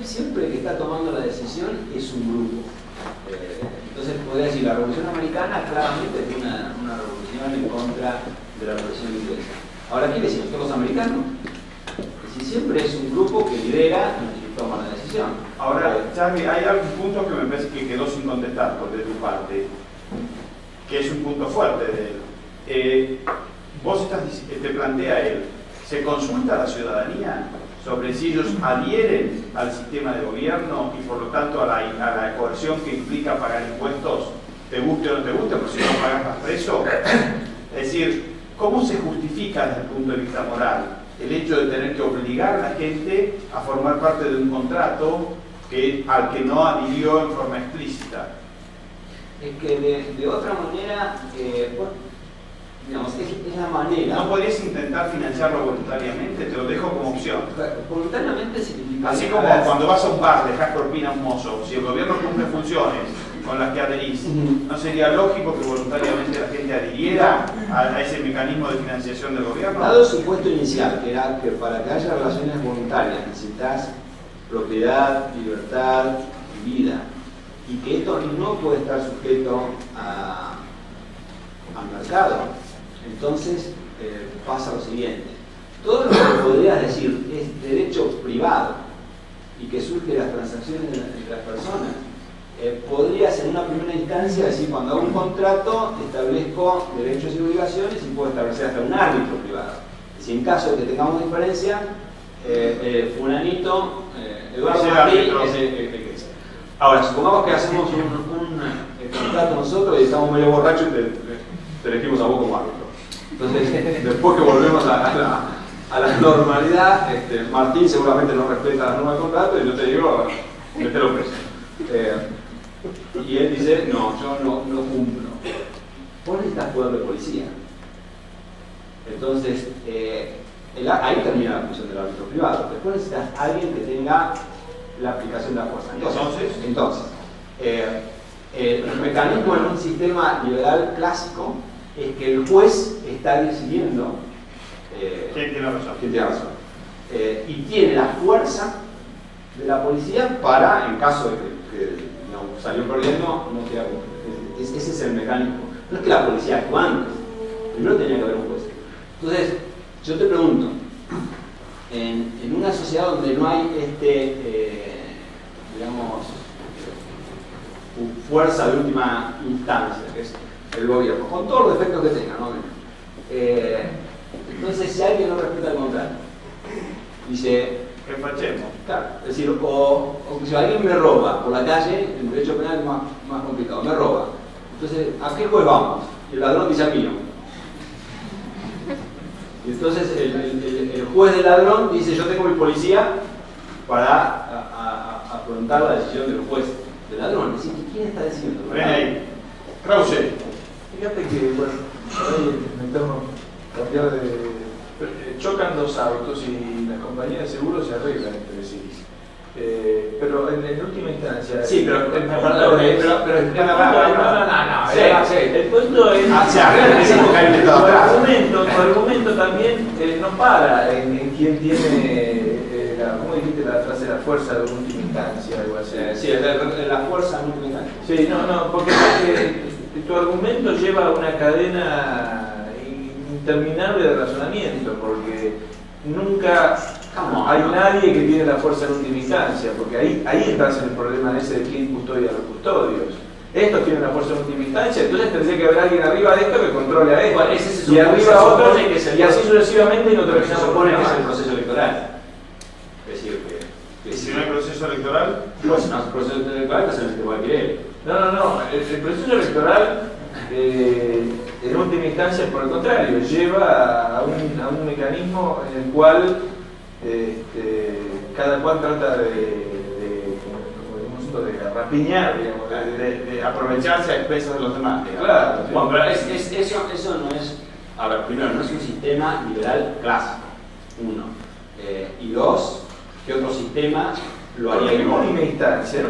siempre que está tomando la decisión es un grupo. Entonces podría decir, la Revolución Americana claramente fue una revolución en contra de la Revolución Inglesa. Ahora, ¿qué decimos? ¿Todos los americanos? Si siempre es un grupo que lidera y toma la decisión. Ahora, Charlie, hay algún punto que me parece que quedó sin contestar por de tu parte, que es un punto fuerte de él. Vos te plantea él, ¿se consulta a la ciudadanía sobre si ellos adhieren al sistema de gobierno y por lo tanto a la coerción que implica pagar impuestos, te guste o no te guste, porque si no pagas más preso? Es decir, ¿cómo se justifica desde el punto de vista moral el hecho de tener que obligar a la gente a formar parte de un contrato al que no adhirió en forma explícita? Es que de otra manera, digamos, es la manera. ¿No podrías intentar financiarlo voluntariamente? Te lo dejo como opción. Voluntariamente significa. Así como cuando vas a un bar, dejas propina a un mozo. Si el gobierno cumple funciones con las que adherís, ¿no sería lógico que voluntariamente la gente adhiriera a ese mecanismo de financiación del gobierno? Dado el supuesto inicial, que era que para que haya relaciones voluntarias necesitas propiedad, libertad y vida, y que esto no puede estar sujeto al mercado, entonces pasa lo siguiente: todo lo que podrías decir es derecho privado y que surge de las transacciones entre las personas, podrías en una primera instancia decir, cuando hago un contrato establezco derechos y obligaciones y puedo establecer hasta un árbitro privado. Si en caso de que tengamos diferencia, fulanito, Eduardo Martí es el que es. Ahora, supongamos que hacemos un contrato nosotros y estamos medio borrachos y te elegimos a vos como árbitro. Entonces, después que volvemos a la normalidad, Martín seguramente no respeta las normas del contrato y yo te digo, mételo preso. Y él dice, no, yo no cumplo. Vos necesitas poder de policía. Entonces, ahí termina la función del árbitro privado. Después necesitas alguien que tenga la aplicación de la fuerza. Entonces, el mecanismo en un sistema liberal clásico es que el juez está decidiendo ¿quién tiene razón? ¿Quién tiene razón? Y tiene la fuerza de la policía para, en caso de que salió perdiendo, no queda. Ese es el mecanismo. No es que la policía actúe antes, primero tenía que haber un juez. Entonces, yo te pregunto, en una sociedad donde no hay digamos, fuerza de última instancia, que es el gobierno, con todos los defectos que tenga, ¿no? Entonces, si alguien no respeta el contrato, dice, ¿qué fachemos? claro, es decir, o si alguien me roba por la calle, en derecho penal es más complicado, me roba. Entonces, ¿a qué juez vamos? Y el ladrón dice a mí no. Y entonces el juez del ladrón dice, yo tengo mi policía para afrontar la decisión del juez del ladrón. Es decir, ¿quién está diciendo? Ven ahí. Krause. Fíjate que, bueno, por ahí meternos, cambiar de chocan dos autos y la compañía de seguros se arreglan entre sí. Pero en última instancia. Sí, pero el punto es. El punto es. Tu argumento también no para en quien tiene. ¿Cómo dijiste la frase? La fuerza de última instancia, algo así. Sí, la fuerza de última instancia. Sí, no, porque tu argumento lleva a una cadena interminable de razonamiento, porque nunca hay nadie que tiene la fuerza en última instancia, porque ahí estás en el problema ese de quién custodia a los custodios. Estos tienen la fuerza en última instancia, entonces tendría que haber alguien arriba de esto que controle a esto. Bueno, y arriba otro, y así sucesivamente, y no se terminamos supone con que es nada. el proceso electoral. Es decir, ¿Y si no hay proceso electoral? pues no es proceso electoral, pues en el que va a querer. No, el proceso electoral en última instancia, por el contrario, lleva a un mecanismo en el cual cada cual trata de rapiñar, digamos, de aprovecharse a expensas de los demás. Claro, bueno, pero eso no es, a ver, primero, no es un sistema liberal clásico, uno. Y dos, ¿qué otro sistema lo haría mejor? En última instancia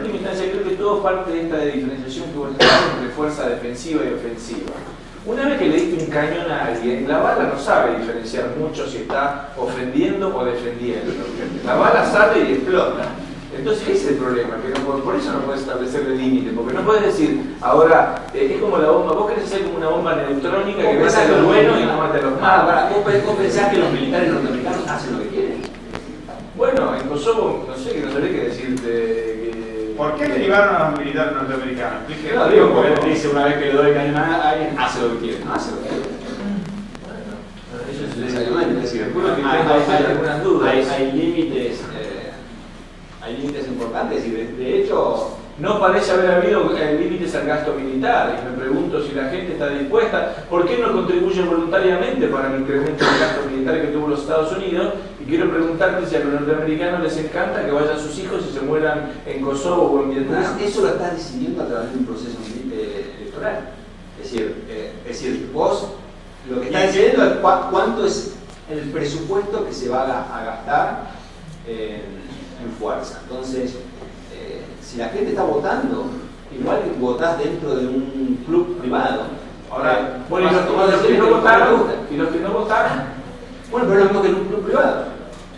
creo que todo parte de esta diferenciación que vos estás haciendo entre fuerza defensiva y ofensiva. Una vez que le diste un cañón a alguien, la bala no sabe diferenciar mucho si está ofendiendo o defendiendo. La bala sale y explota. Entonces ese es el problema, que por eso no puedes establecer el límite, porque no puedes decir, ahora, es como la bomba, vos querés hacer como una bomba neutrónica que mate a los buenos y no mate a los malos. ¿Vos pensás que los militares norteamericanos hacen lo que quieren? Bueno, en Kosovo, no sé, que no sabría qué decirte. ¿Por qué derivaron a los militares norteamericanos? No, digo, porque él dice una vez que le doy cañón a alguien, hace lo que quiere, no hace lo que quiere. Eso es Exactamente, es decir, hay algunas dudas. Hay límites importantes y de hecho no parece haber habido límites al gasto militar. Y me pregunto si la gente está dispuesta, ¿por qué no contribuye voluntariamente para el incremento del gasto militar que tuvo los Estados Unidos? Y quiero preguntarte si a los norteamericanos les encanta que vayan sus hijos y se mueran en Kosovo o en Vietnam. eso lo estás decidiendo a través de un proceso electoral. Es decir, vos lo que estás diciendo es cuánto es el presupuesto que se va a gastar en fuerza. Entonces, si la gente está votando, igual que votás dentro de un club privado. Ahora, bueno, y los que no votaron, bueno, pero es lo mismo que en un club privado.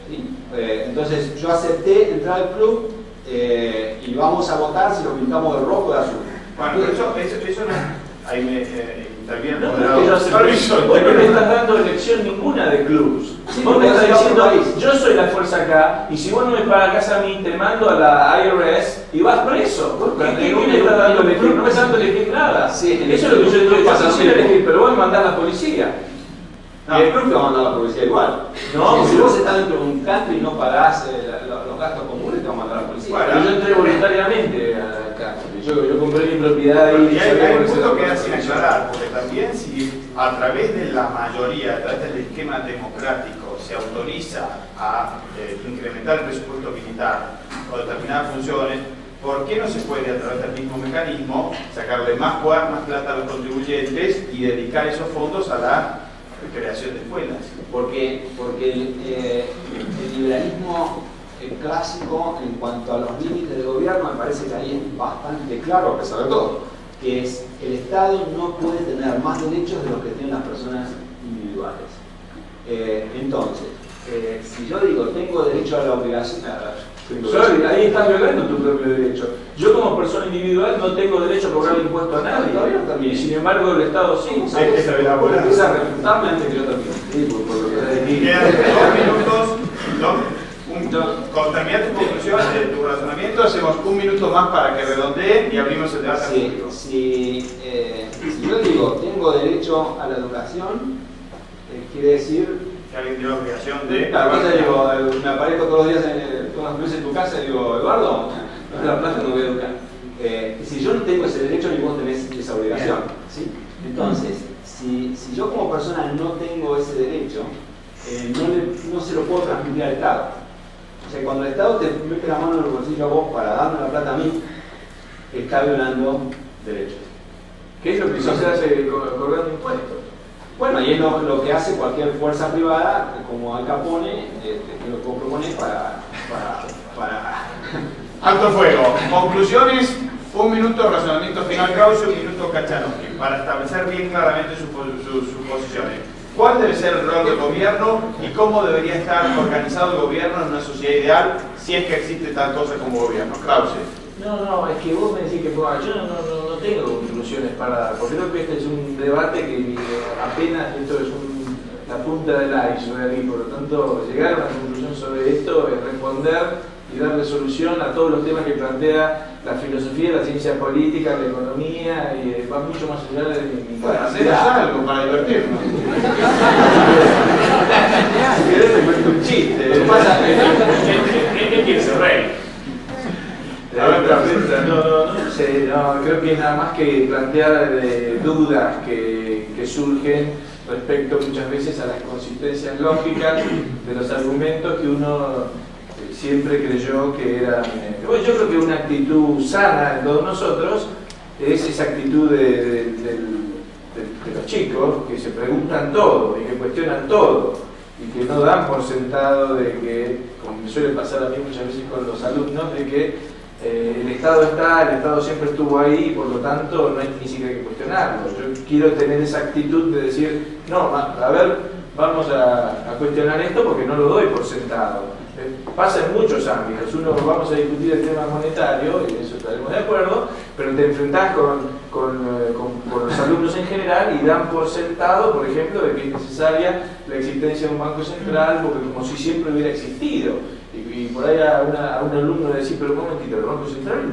¿Sí? Entonces, yo acepté entrar al club y vamos a votar si lo pintamos de rojo o de azul. Bueno, eso no. Ahí me interviene el no, moderador. vos no me estás dando elección ninguna de clubs. Sí, Vos me estás diciendo, país. yo soy la fuerza acá, y si vos no me pagás a mí, te mando a la IRS y vas preso. ¿Qué me estás dando a elegir? No me estás dando a elegir nada. Sí, eso es lo que yo estoy pasando sin elegir, pero vos me mandás a la policía. No, el club te va a mandar a la policía igual. No, si vos estás dentro de un country y no pagás los gastos comunes, te va a mandar a la policía. Bueno, yo entré voluntariamente al country. Yo compré mi propiedad Y hay un punto que queda sin aclarar, porque también si a través de la mayoría, a través del esquema democrático, se autoriza a incrementar el presupuesto militar o determinadas funciones, ¿por qué no se puede a través del mismo mecanismo sacarle más plata a los contribuyentes y dedicar esos fondos a la creación de escuelas? Porque el liberalismo clásico en cuanto a los límites del gobierno me parece que ahí es bastante claro, a pesar de todo, que es el Estado no puede tener más derechos de los que tienen las personas individuales. Entonces, si yo digo tengo derecho a la obligación, ahí estás violando tu propio derecho. Yo como persona individual no tengo derecho a cobrar impuesto a nadie. Y sin embargo el Estado sí. Empieza a refutarme antes que yo también. Sí, por lo que Quedan 2 minutos. Con terminar tu conclusión de tu razonamiento, hacemos 1 minuto más para que redondeen y abrimos el debate público. Si yo digo tengo derecho a la educación, quiere decir Que alguien tiene la obligación de... Claro, digo, me aparezco todos los días, todas las veces en tu casa y digo, Eduardo, no te la plata, no voy a educar. Si yo no tengo ese derecho, ni vos tenés esa obligación. ¿Sí? Entonces, si yo como persona no tengo ese derecho, no se lo puedo transmitir al Estado. O sea, cuando el Estado te mete la mano en el bolsillo a vos para darme la plata a mí, está violando derechos. ¿Qué es lo que se hace cobrando impuestos? Bueno, y es lo que hace cualquier fuerza privada, como Al Capone, que lo propone para Alto fuego. Conclusiones, 1 minuto razonamiento final Krause, 1 minuto Kachanowski, para establecer bien claramente sus posiciones. ¿Cuál debe ser el rol del gobierno y cómo debería estar organizado el gobierno en una sociedad ideal si es que existe tal cosa como gobierno? Krause. No, es que vos me decís que yo no tengo conclusiones para dar, porque creo que este es un debate que apenas esto es la punta del iceberg y por lo tanto llegar a una conclusión sobre esto es responder y darle solución a todos los temas que plantea la filosofía, la ciencia política, la economía y va mucho más allá de mi capacidad. Algo para divertirnos. Si querés te cuento un chiste. ¿Qué quiere ser rey? No sé, creo que nada más que plantear dudas que surgen respecto muchas veces a las consistencias lógicas de los argumentos que uno siempre creyó que eran... yo creo que una actitud sana en todos nosotros es esa actitud de los chicos que se preguntan todo y que cuestionan todo y que no dan por sentado de que, como me suele pasar a mí muchas veces con los alumnos, de que el Estado siempre estuvo ahí y por lo tanto no hay ni siquiera que cuestionarlo. Yo quiero tener esa actitud de decir, no, a ver, vamos a cuestionar esto porque no lo doy por sentado. Pasa en muchos ámbitos. Vamos a discutir el tema monetario, y en eso estaremos de acuerdo, pero te enfrentás con los alumnos en general y dan por sentado, por ejemplo, de que es necesaria la existencia de un banco central, porque como si siempre hubiera existido. Y por ahí a un alumno le decís, pero un momentito, el Banco Central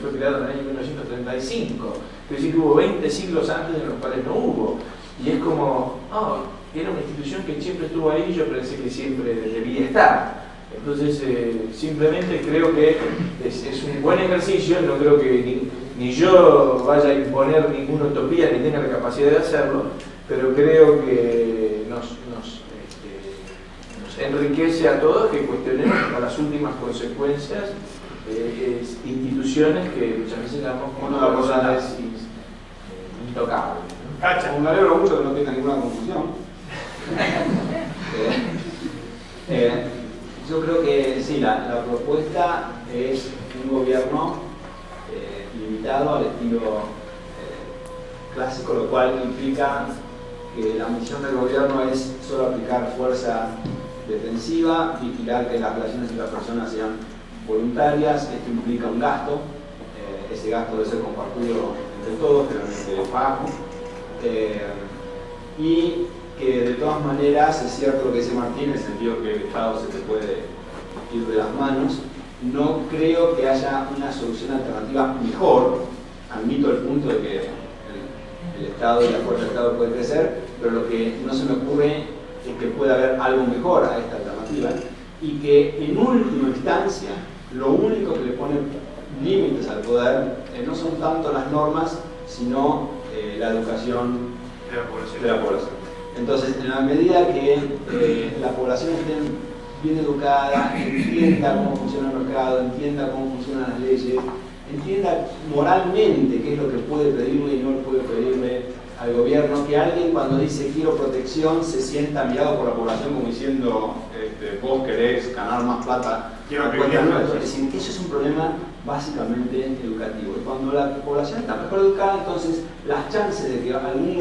fue creado en el año 1935, es decir, que hubo 20 siglos antes en los cuales no hubo. Y es como, era una institución que siempre estuvo ahí y yo pensé que siempre debía estar. Entonces, simplemente creo que es un buen ejercicio, no creo que ni yo vaya a imponer ninguna utopía ni tenga la capacidad de hacerlo, pero creo que nos enriquece a todos que cuestionemos a las últimas consecuencias instituciones que muchas veces damos como cosas intocables. Cacha, me alegro mucho que no tenga ninguna conclusión. Yo creo que sí, la propuesta es un gobierno limitado al estilo clásico, lo cual implica que la misión del gobierno es solo aplicar fuerza defensiva, vigilar que las relaciones entre las personas sean voluntarias. Esto implica un gasto, ese gasto debe ser compartido entre todos, generalmente bajo, y que de todas maneras es cierto lo que dice Martín, en el sentido que el Estado se te puede ir de las manos. No creo que haya una solución alternativa mejor. Admito el punto de que el Estado y la fuerza del Estado puede crecer, pero lo que no se me ocurre es que pueda haber algo mejor a esta alternativa y que en última instancia lo único que le pone límites al poder no son tanto las normas, sino la educación de la población. Entonces, en la medida que la población esté bien educada, entienda cómo funciona el mercado, entienda cómo funcionan las leyes, entienda moralmente qué es lo que puede pedirle y no puede pedirle al gobierno, que alguien cuando dice quiero protección se sienta mirado por la población como diciendo vos querés ganar más plata, quiero privilegios. Es decir, eso es un problema básicamente educativo. Y cuando la población está mejor educada, entonces las chances de que algún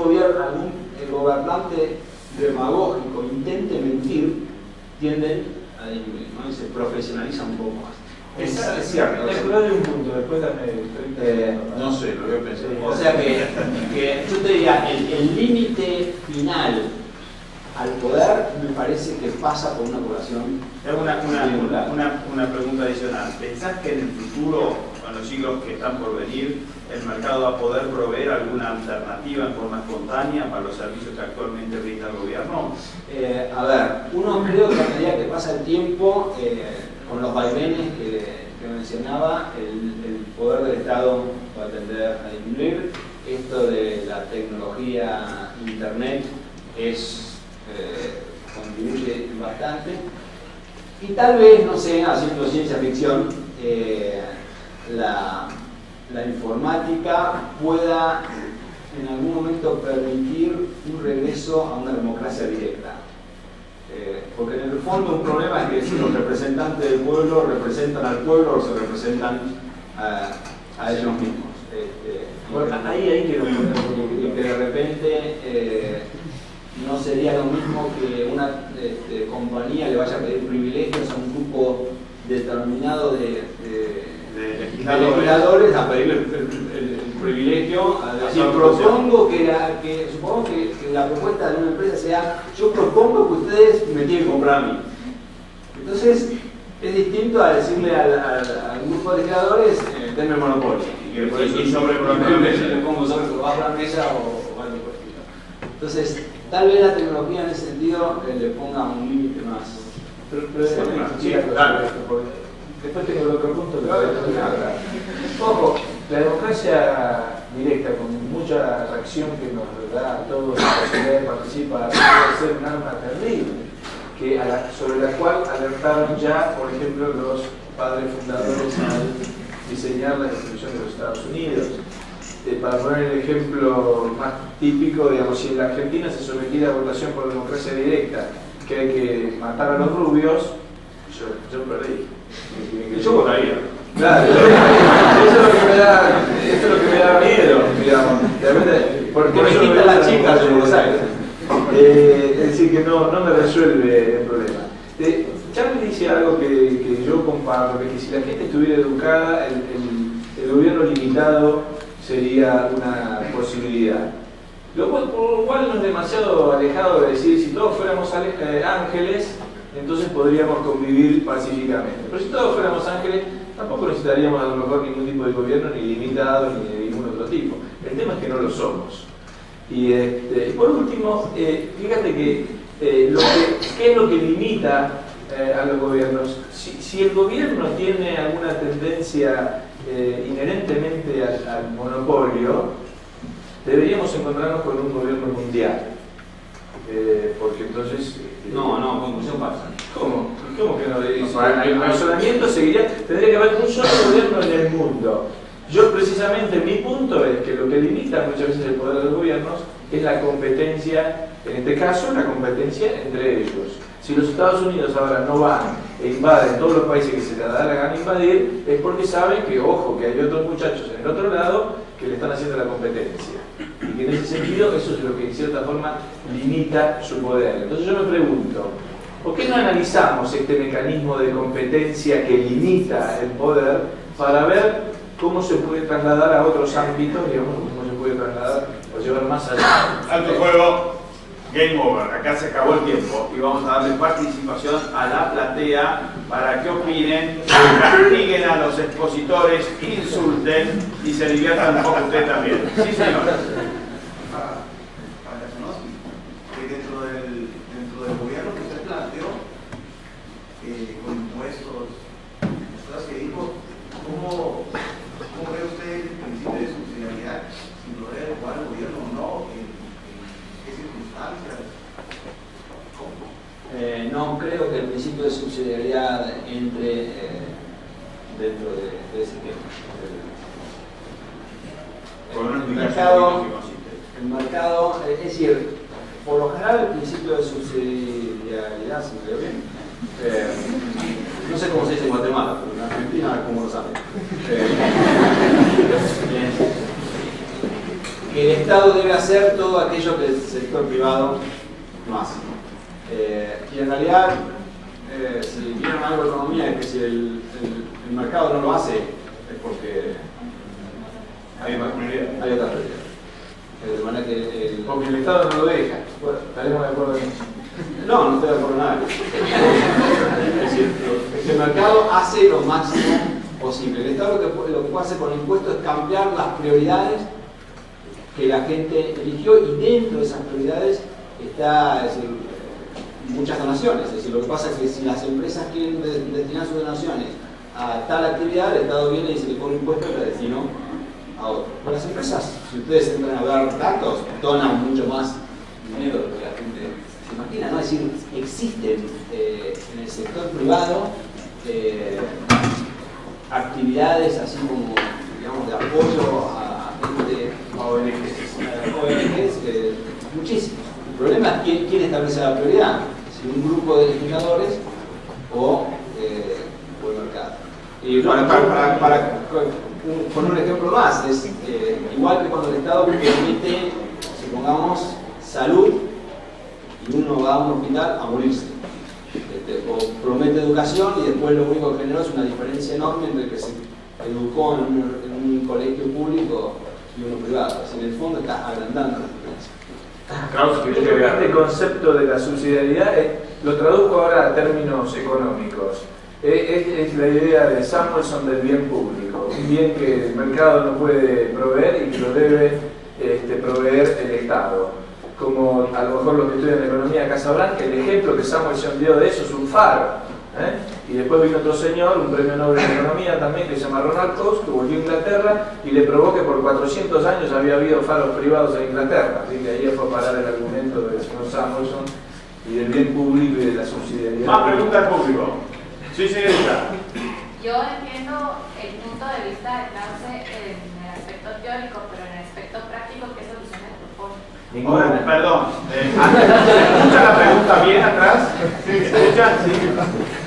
gobernante demagógico intente mentir tienden a disminuir, ¿no? Y se profesionaliza un poco más. Es cierto. Después de un punto, después no sé, lo voy a pensar. O sea que yo te diría, el límite final al poder me parece que pasa por una población. Una pregunta adicional. ¿Pensás que en el futuro, en los siglos que están por venir, el mercado va a poder proveer alguna alternativa en forma espontánea para los servicios que actualmente brinda el gobierno? A ver, uno creo que a medida que pasa el tiempo, con los vaivenes que mencionaba, el poder del Estado va a tender a disminuir. Esto de la tecnología, internet, contribuye bastante. Y tal vez, no sé, haciendo ciencia ficción, la informática pueda en algún momento permitir un regreso a una democracia directa. Porque en el fondo un problema es que si los representantes del pueblo representan al pueblo o se representan a ellos mismos. Bueno, ahí quiero poner y que de repente no sería lo mismo que una compañía le vaya a pedir privilegios a un grupo determinado de legisladores a pedirle el privilegio, a decir, propongo supongamos que la propuesta de una empresa sea, yo propongo que ustedes me tienen que comprar a mí. Entonces, es distinto a decirle al grupo de legisladores, denme monopolio. Y sobre la mesa. Le pongo bajo la mesa o algo por el estilo. Entonces, tal vez la tecnología en ese sentido le ponga un límite más. Después tengo el otro punto que ojo, la democracia directa con mucha reacción que nos da a todos la posibilidad de participar puede ser un arma terrible sobre la cual alertaron ya, por ejemplo, los padres fundadores al diseñar la Constitución de los Estados Unidos. Para poner el ejemplo más típico, digamos, si en la Argentina se sometiera a votación por democracia directa, que hay que matar a los rubios, yo perdí. Yo votaría. Claro, eso es lo que me da miedo, digamos. Porque me quitan las chicas de Buenos Aires. Es decir, que no me resuelve el problema. Charlie dice algo que yo comparto, que si la gente estuviera educada, el gobierno limitado sería una posibilidad. Por lo cual no es demasiado alejado de decir, si todos fuéramos ángeles, entonces podríamos convivir pacíficamente. Pero si todos fuéramos ángeles, tampoco necesitaríamos a lo mejor ningún tipo de gobierno, ni limitado, ni de ningún otro tipo. El tema es que no lo somos. Y por último, fíjate que ¿qué es lo que limita a los gobiernos? Si el gobierno tiene alguna tendencia inherentemente al monopolio, deberíamos encontrarnos con un gobierno mundial. Porque entonces... No, conclusión falsa. ¿Cómo que no? El razonamiento tendría que haber un solo gobierno en el mundo. Yo precisamente, mi punto es que lo que limita muchas veces el poder de los gobiernos es la competencia, en este caso la competencia entre ellos. Si los Estados Unidos ahora no van e invaden todos los países que se les da la gana invadir, es porque saben que, ojo, que hay otros muchachos en el otro lado que le están haciendo la competencia. Y que en ese sentido eso es lo que en cierta forma limita su poder. Entonces yo me pregunto, ¿por qué no analizamos este mecanismo de competencia que limita el poder para ver cómo se puede trasladar a otros ámbitos, digamos, cómo se puede trasladar o llevar más allá? Alto juego, game over. Acá se acabó el tiempo y vamos a darle participación a la platea para que opinen, castiguen a los expositores, insulten y se diviertan un poco usted también. Sí, señor. Dentro del gobierno que usted planteó, con impuestos, las cosas que dijo, ¿cómo ve usted el principio de subsidiariedad? Si lo debe jugar el gobierno o no, en qué circunstancias, ¿cómo? No creo que el principio de subsidiariedad entre dentro de ese tema. El mercado, es decir, por lo general el principio de subsidiariedad, si me veo bien, no sé cómo se dice en Guatemala, pero en Argentina cómo lo saben. Que el Estado debe hacer todo aquello que el sector privado no hace. Y en realidad, si vieron algo de economía, es que si el mercado no lo hace, es porque hay otras prioridades. De manera que porque el Estado no lo deja. Bueno, estaremos de acuerdo en eso. No estoy de acuerdo en nada. Es decir, el mercado hace lo máximo posible. El Estado lo que puede hacer con el impuesto es cambiar las prioridades que la gente eligió, y dentro de esas prioridades está, es decir, muchas donaciones. Es decir, lo que pasa es que si las empresas quieren destinar sus donaciones a tal actividad, el Estado viene y se le pone un impuesto y la destinó a otro. Para las empresas, si ustedes entran a ver datos, donan mucho más dinero de lo que la gente se imagina, ¿no? Es decir, existen en el sector privado actividades así como, digamos, de apoyo a gente, a ONGs, muchísimos. El problema es quién establece la prioridad, si un grupo de legisladores o el mercado. Y para poner un ejemplo más, es igual que cuando el Estado permite, supongamos, salud y uno va a un hospital a morirse. O promete educación y después lo único que generó es una diferencia enorme entre el que se educó en un colegio público y uno privado. Así, en el fondo está agrandando la diferencia. Este concepto de la subsidiariedad lo traduzco ahora a términos económicos. Es la idea de Samuelson del bien público, un bien que el mercado no puede proveer y que lo debe proveer el Estado. Como a lo mejor los que estudian economía acá sabrán que el ejemplo que Samuelson dio de eso es un faro. Y después vino otro señor, un premio Nobel de Economía también, que se llama Ronald Coase, que volvió a Inglaterra y le probó que por 400 años había habido faros privados en Inglaterra. Así que ahí fue a parar el argumento del señor Samuelson y del bien público y de la subsidiariedad. Más preguntas al público. Sí, señorita. Yo entiendo el punto de vista de Krause en el aspecto teórico, pero en el aspecto práctico, ¿qué soluciones propone? Ninguna. Perdón. ¿Se escucha la pregunta bien atrás? ¿Se escucha? Sí.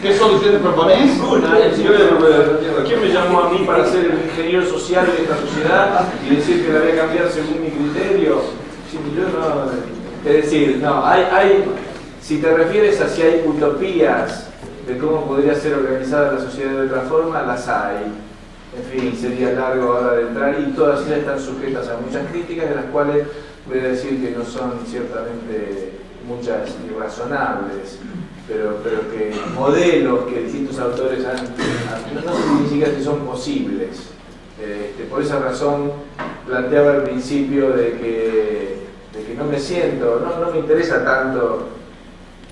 ¿Qué soluciones proponés? ¿Quién me llamó a mí para ser el ingeniero social de esta sociedad y decir que la voy a cambiar según mi criterio? Sí, yo no. Es decir, no, si te refieres a si hay utopías de cómo podría ser organizada la sociedad de otra forma, las hay. En fin, sería largo ahora de entrar y todas ellas están sujetas a muchas críticas, de las cuales voy a decir que no son ciertamente muchas irrazonables, pero que modelos que distintos autores han no sé ni siquiera si son posibles. Por esa razón planteaba al principio de que no me siento, no me interesa tanto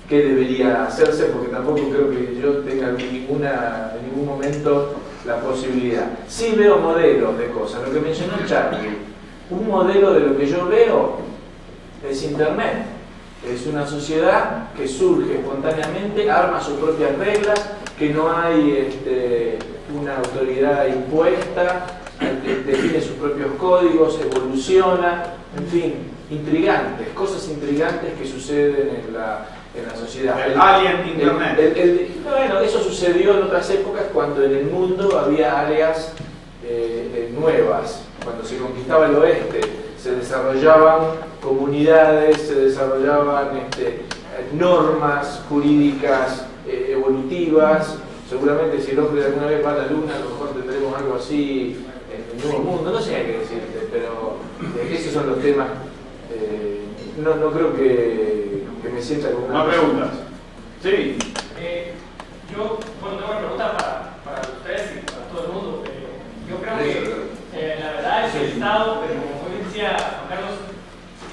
qué debería hacerse, porque tampoco creo que yo tenga en ningún momento la posibilidad. Sí veo modelos de cosas, lo que mencionó Charlie. Un modelo de lo que yo veo es Internet. Es una sociedad que surge espontáneamente, arma sus propias reglas, que no hay una autoridad impuesta, define sus propios códigos, evoluciona, en fin, cosas intrigantes que suceden en la sociedad. El alien Internet. Bueno, eso sucedió en otras épocas cuando en el mundo había áreas nuevas. Cuando se conquistaba el oeste, se desarrollaban comunidades, se desarrollaban normas jurídicas evolutivas. Seguramente si el hombre alguna vez va a la luna, a lo mejor tendremos algo así en el nuevo mundo. No sé qué decirte, pero esos son los temas. No creo que me sienta con una... Más preguntas. Sí. Yo tengo una pregunta para ustedes y para todo el mundo. Yo creo que la verdad es que el Estado, como muy decía Juan Carlos,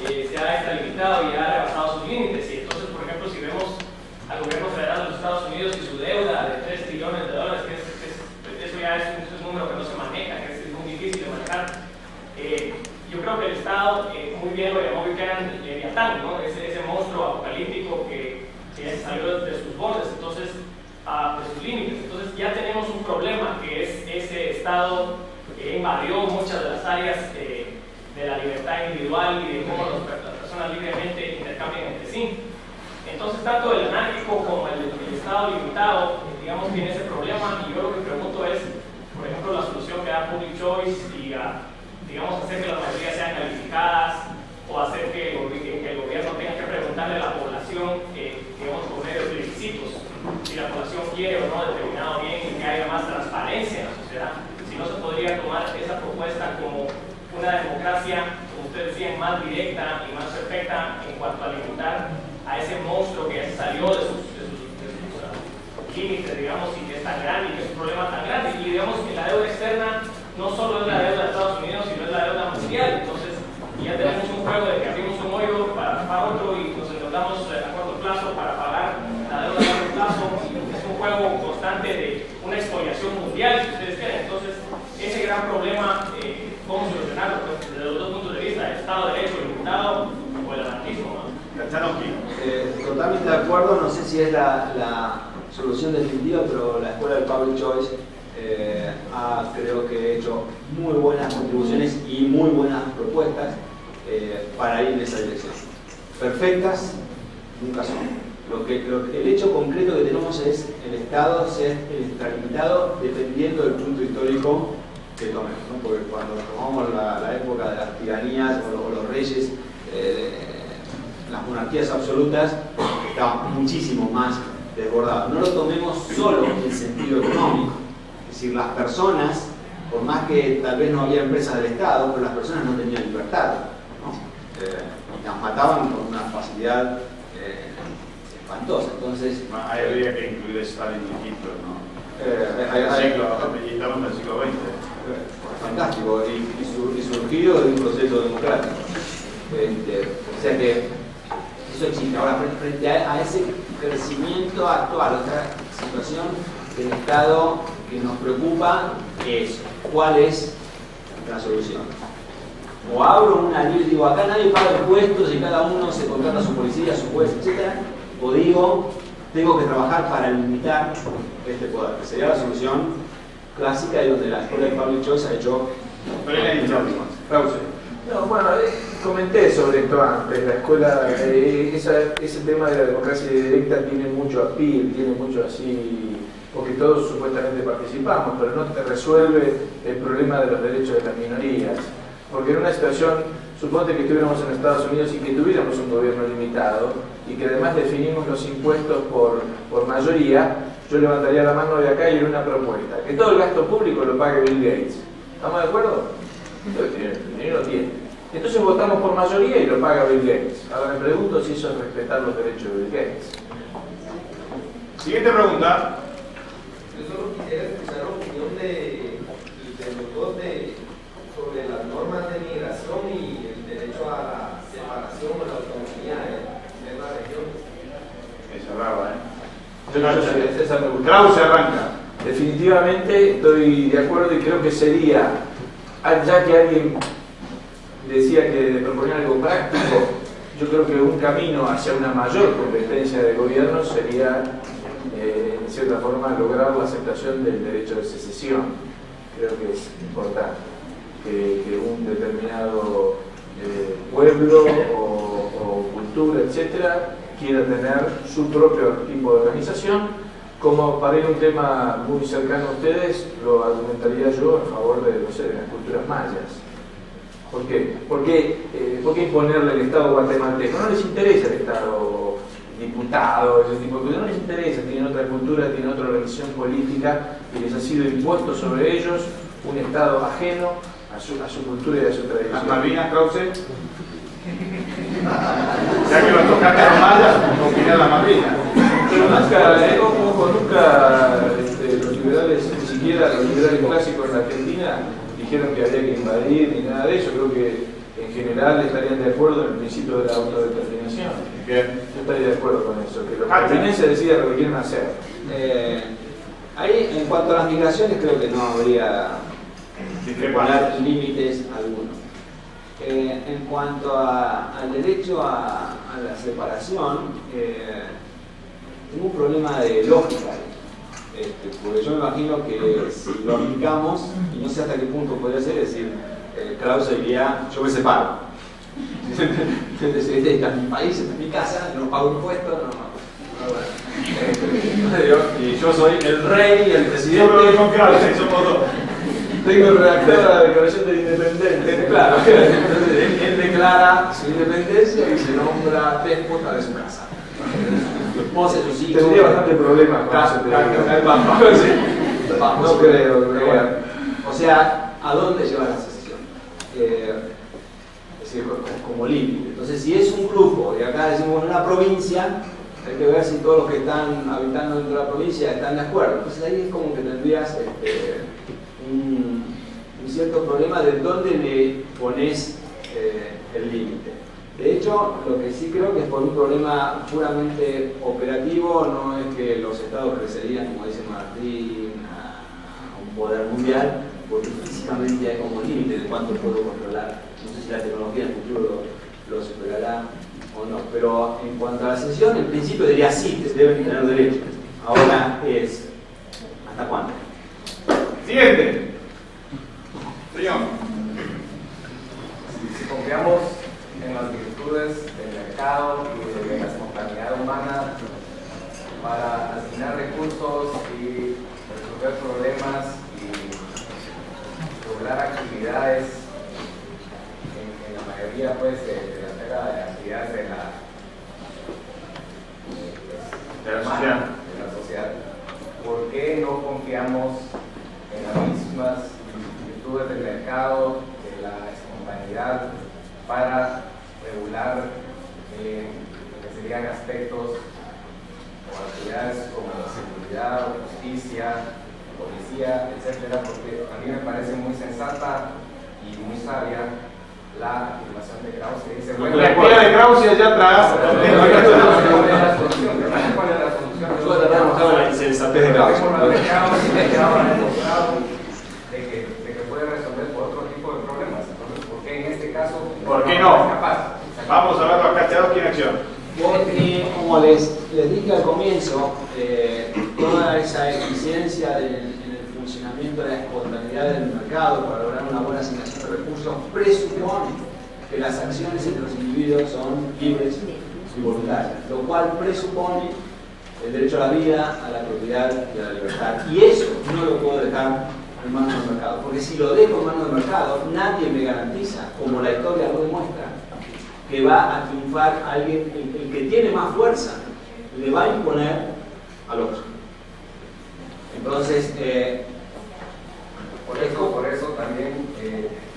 se ha limitado y ha rebasado sus límites. Y entonces, por ejemplo, si vemos al gobierno federal de los Estados Unidos y su deuda de $3 trillones, que eso ya es un número que no se maneja, que es muy difícil de manejar. Yo creo que el Estado, muy bien lo llamó Buchanan Leviatán, ¿no? Ese monstruo apocalíptico que ya se salió de sus bordes, entonces, de sus límites. Entonces ya tenemos un problema, que es ese Estado que invadió muchas de las áreas de la libertad individual y de cómo las personas libremente intercambian entre sí. Entonces, tanto el anárquico como el Estado limitado, digamos, tiene ese problema, y yo lo que pregunto es, por ejemplo, la solución que da Public Choice y digamos, hacer que las mayorías sean calificadas o hacer que el gobierno tenga que preguntarle a la población, digamos, por medio de plebiscitos, si la población quiere o no determinado bien y que haya más transparencia en la sociedad. Si no se podría tomar esa propuesta como una democracia, como ustedes decían, más directa y más perfecta en cuanto a limitar a ese monstruo que ya se salió de sus límites, digamos, y que es tan grande y que es un problema tan grande. Y digamos que la deuda externa no solo es la deuda de Estados Unidos, sino es la deuda mundial. Entonces, ya tenemos un juego de que abrimos un hoyo para tapar otro y nos endeudamos a corto plazo para pagar la deuda a largo plazo. Es un juego constante de una expoliación mundial, si ustedes quieren. Entonces, ese gran problema, ¿cómo solucionarlo? Pues, desde los dos puntos de vista, el Estado de Derecho limitado o el anarquismo, ¿no? Totalmente de acuerdo, no sé si es la solución definitiva, pero la Escuela del Public Choice creo que he hecho muy buenas contribuciones y muy buenas propuestas para ir en esa dirección. perfectas nunca son. El hecho concreto que tenemos es el Estado ser extralimitado dependiendo del punto histórico que tomemos, ¿no? Porque cuando tomamos la época de las tiranías o los reyes, las monarquías absolutas, estaban muchísimo más desbordados. No lo tomemos solo en el sentido económico, es decir, las personas, por más que tal vez no había empresas del Estado, pero las personas no tenían libertad, ¿no? Las mataban con una facilidad espantosa. Entonces, ahí habría que incluir Stalin y Hitler, ¿no? Estamos en el siglo XX. Fantástico, y surgido de un proceso democrático. O sea que eso existe. Ahora, frente a ese crecimiento actual, otra situación del Estado que nos preocupa es ¿cuál es la solución? O abro una ley, digo, acá nadie paga impuestos y cada uno se contrata a su policía, a su juez, etc. O digo, tengo que trabajar para limitar este poder, que sería la solución clásica y donde la escuela de Public Choice ha hecho. No, bueno, comenté sobre esto antes. La escuela, ese tema de la democracia directa tiene mucho appeal, tiene mucho así, porque todos supuestamente participamos, pero no te resuelve el problema de los derechos de las minorías. Porque en una situación, suponte que estuviéramos en Estados Unidos y que tuviéramos un gobierno limitado y que además definimos los impuestos por mayoría, yo levantaría la mano de acá y haría una propuesta, que todo el gasto público lo pague Bill Gates. ¿Estamos de acuerdo? El dinero tiene. Entonces votamos por mayoría y lo paga Bill Gates. Ahora me pregunto si eso es respetar los derechos de Bill Gates. Siguiente pregunta. Yo solo quisiera escuchar la opinión de los dos sobre las normas de migración y el derecho a la separación o la autonomía de la región. Esa brava, César me gusta. Krause arranca. Definitivamente estoy de acuerdo y creo que sería, ya que alguien decía que proponía algo práctico, yo creo que un camino hacia una mayor competencia de gobierno sería, en cierta forma, lograr la aceptación del derecho de secesión. Creo que es importante que un determinado pueblo o cultura, etcétera, quiera tener su propio tipo de organización. Como para ir a un tema muy cercano a ustedes, lo argumentaría yo a favor de, no sé, de las culturas mayas. ¿Por qué? ¿Por qué imponerle el Estado guatemalteco? No les interesa el Estado diputado, ese tipo de cosas, no les interesa, tienen otra cultura, tienen otra organización política y les ha sido impuesto sobre ellos un Estado ajeno a su cultura y a su tradición. Las Malvinas, Krause. Ya que lo tocaste a los mayas, opiné a las Malvinas. Pero nunca los liberales, ni siquiera los liberales clásicos en la Argentina, dijeron que había que invadir ni nada de eso. Creo que en general estarían de acuerdo en el principio de la autodeterminación. Bien. Yo estaría de acuerdo con eso, que los pertenenses decidan lo que quieren hacer. Ahí, en cuanto a las migraciones, creo que no habría que poner límites algunos. En cuanto al derecho a la separación, tengo un problema de lógica, porque yo me imagino que si lo aplicamos, y no sé hasta qué punto podría ser, es decir, Krause diría, yo me separo. Este es mi país, esta es mi casa, no pago impuestos, y yo soy el rey, el presidente. Con Krause, somos dos. Tengo redactada la declaración de independencia. Claro, entonces él declara su independencia y se nombra déspota de su casa. Su esposa y sus hijos. Tendría bastante problemas con eso. No creo, pero bueno. O sea, ¿a dónde lleva la secesión? Es decir, como límite. Entonces, si es un grupo, y acá decimos una provincia, hay que ver si todos los que están habitando dentro de la provincia están de acuerdo. Entonces ahí es como que tendrías un cierto problema de dónde le pones el límite. De hecho, lo que sí creo que es por un problema puramente operativo, no es que los estados crecerían, como dice Martín, a un poder mundial, porque físicamente hay como un límite de cuánto puedo controlar. No sé si la tecnología en el futuro lo superará o no, pero en cuanto a la secesión, en principio diría sí, deben tener derechos. Ahora es, ¿hasta cuándo? Siguiente. Señor. Si confiamos en las virtudes del mercado, mayoría pues de las actividades de la sociedad, ¿por qué no confiamos en las mismas virtudes del mercado, de la espontaneidad, para regular lo que serían aspectos o actividades como seguridad, justicia, policía, etcétera? Porque a mí me parece muy sensata y muy sabia la afirmación de Krause, que dice, bueno, la escuela de Krause allá atrás. ¿cuál es la solución? ¿Cuál es la solución? la insensatez de Krause. De que puede resolver por otro tipo de problemas. Entonces, ¿por qué en este caso ¿por qué no? es capaz? Vamos a verlo acá, Charovsky en acción. Porque, como les dije al comienzo, toda esa eficiencia en el funcionamiento de la espontaneidad del mercado para lograr una buena asignación de recursos presupone que las acciones entre los individuos son libres y voluntarias, lo cual presupone el derecho a la vida, a la propiedad y a la libertad. Y eso no lo puedo dejar en manos del mercado, porque si lo dejo en manos del mercado, nadie me garantiza, como la historia lo demuestra, que va a triunfar alguien, el que tiene más fuerza, le va a imponer al otro. Entonces, por eso también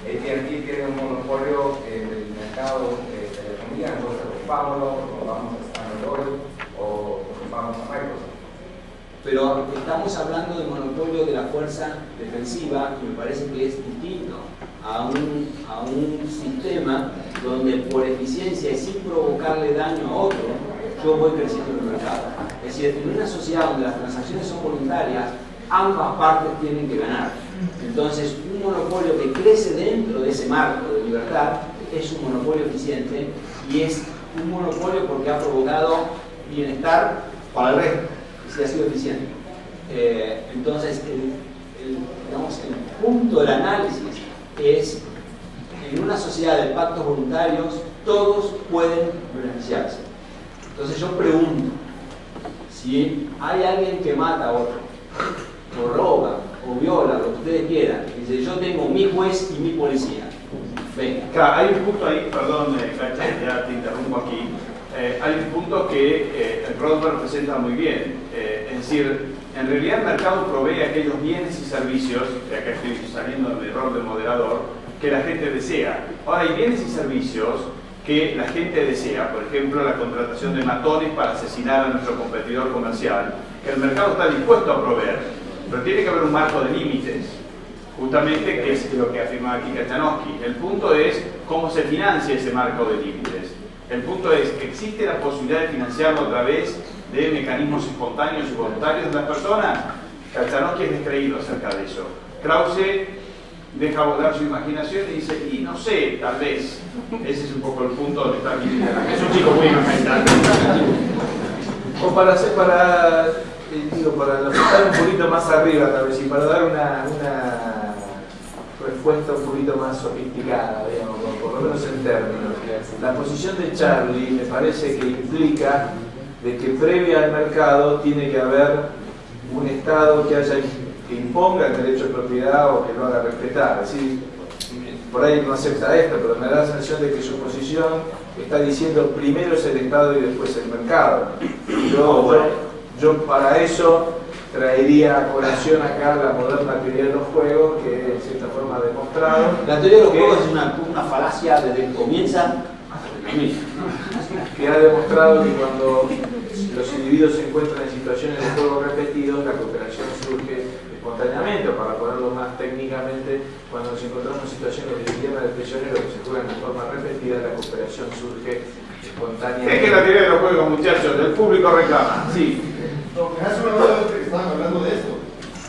AT&T tiene un monopolio del mercado de telefonía, entonces ocupámoslo, vamos a Standard Oil o ocupamos a Microsoft. Pero estamos hablando de monopolio de la fuerza defensiva y me parece que es distinto a un sistema donde por eficiencia y sin provocarle daño a otro, yo voy creciendo en el mercado. Es decir, en una sociedad donde las transacciones son voluntarias, ambas partes tienen que ganar. Entonces, un monopolio que crece dentro de ese marco de libertad es un monopolio eficiente y es un monopolio porque ha provocado bienestar para el resto, y si ha sido eficiente. Entonces, digamos, el punto del análisis es, en una sociedad de pactos voluntarios, todos pueden beneficiarse. Entonces yo pregunto, si hay alguien que mata a otro, o roba, o viola, lo que ustedes quieran, y dice, yo tengo mi juez y mi policía, venga. Claro, hay un punto ahí, perdón, Cacha, ya te interrumpo aquí. Hay un punto que Rothbard presenta muy bien. Es decir, en realidad el mercado provee aquellos bienes y servicios, de acá estoy saliendo del error del moderador, que la gente desea. Ahora, hay bienes y servicios que la gente desea, por ejemplo, la contratación de matones para asesinar a nuestro competidor comercial, que el mercado está dispuesto a proveer, pero tiene que haber un marco de límites, justamente, que es lo que afirma aquí Kachanowski. El punto es cómo se financia ese marco de límites. El punto es, ¿existe la posibilidad de financiarlo a través de mecanismos espontáneos y voluntarios de las personas? Kachanowski es descreído acerca de eso. Krause deja volar su imaginación y dice, y no sé, tal vez. Ese es un poco el punto donde está aquí. Es un chico muy imaginante. O para estar un poquito más arriba, tal vez, y para dar una respuesta un poquito más sofisticada, digamos, por lo menos en términos. La posición de Charlie me parece que implica de que previa al mercado tiene que haber un Estado que imponga el derecho de propiedad o que lo haga respetar. Es decir, por ahí no acepta esto, pero me da la sensación de que su posición está diciendo primero es el Estado y después el mercado. Yo para eso traería a colación acá la moderna teoría de los juegos, que en cierta forma ha demostrado. La teoría de los juegos es una falacia desde que comienza hasta que termina. Que ha demostrado que cuando los individuos se encuentran en situaciones de juego repetidos, la cooperación surge espontáneamente, o para ponerlo más técnicamente, cuando nos encontramos en situaciones de dilema del prisionero que se juegan de forma repetida, la cooperación surge espontáneamente. Es que la teoría de los juegos, muchachos, el público reclama. Sí. No, me hace una duda que estaban hablando de esto.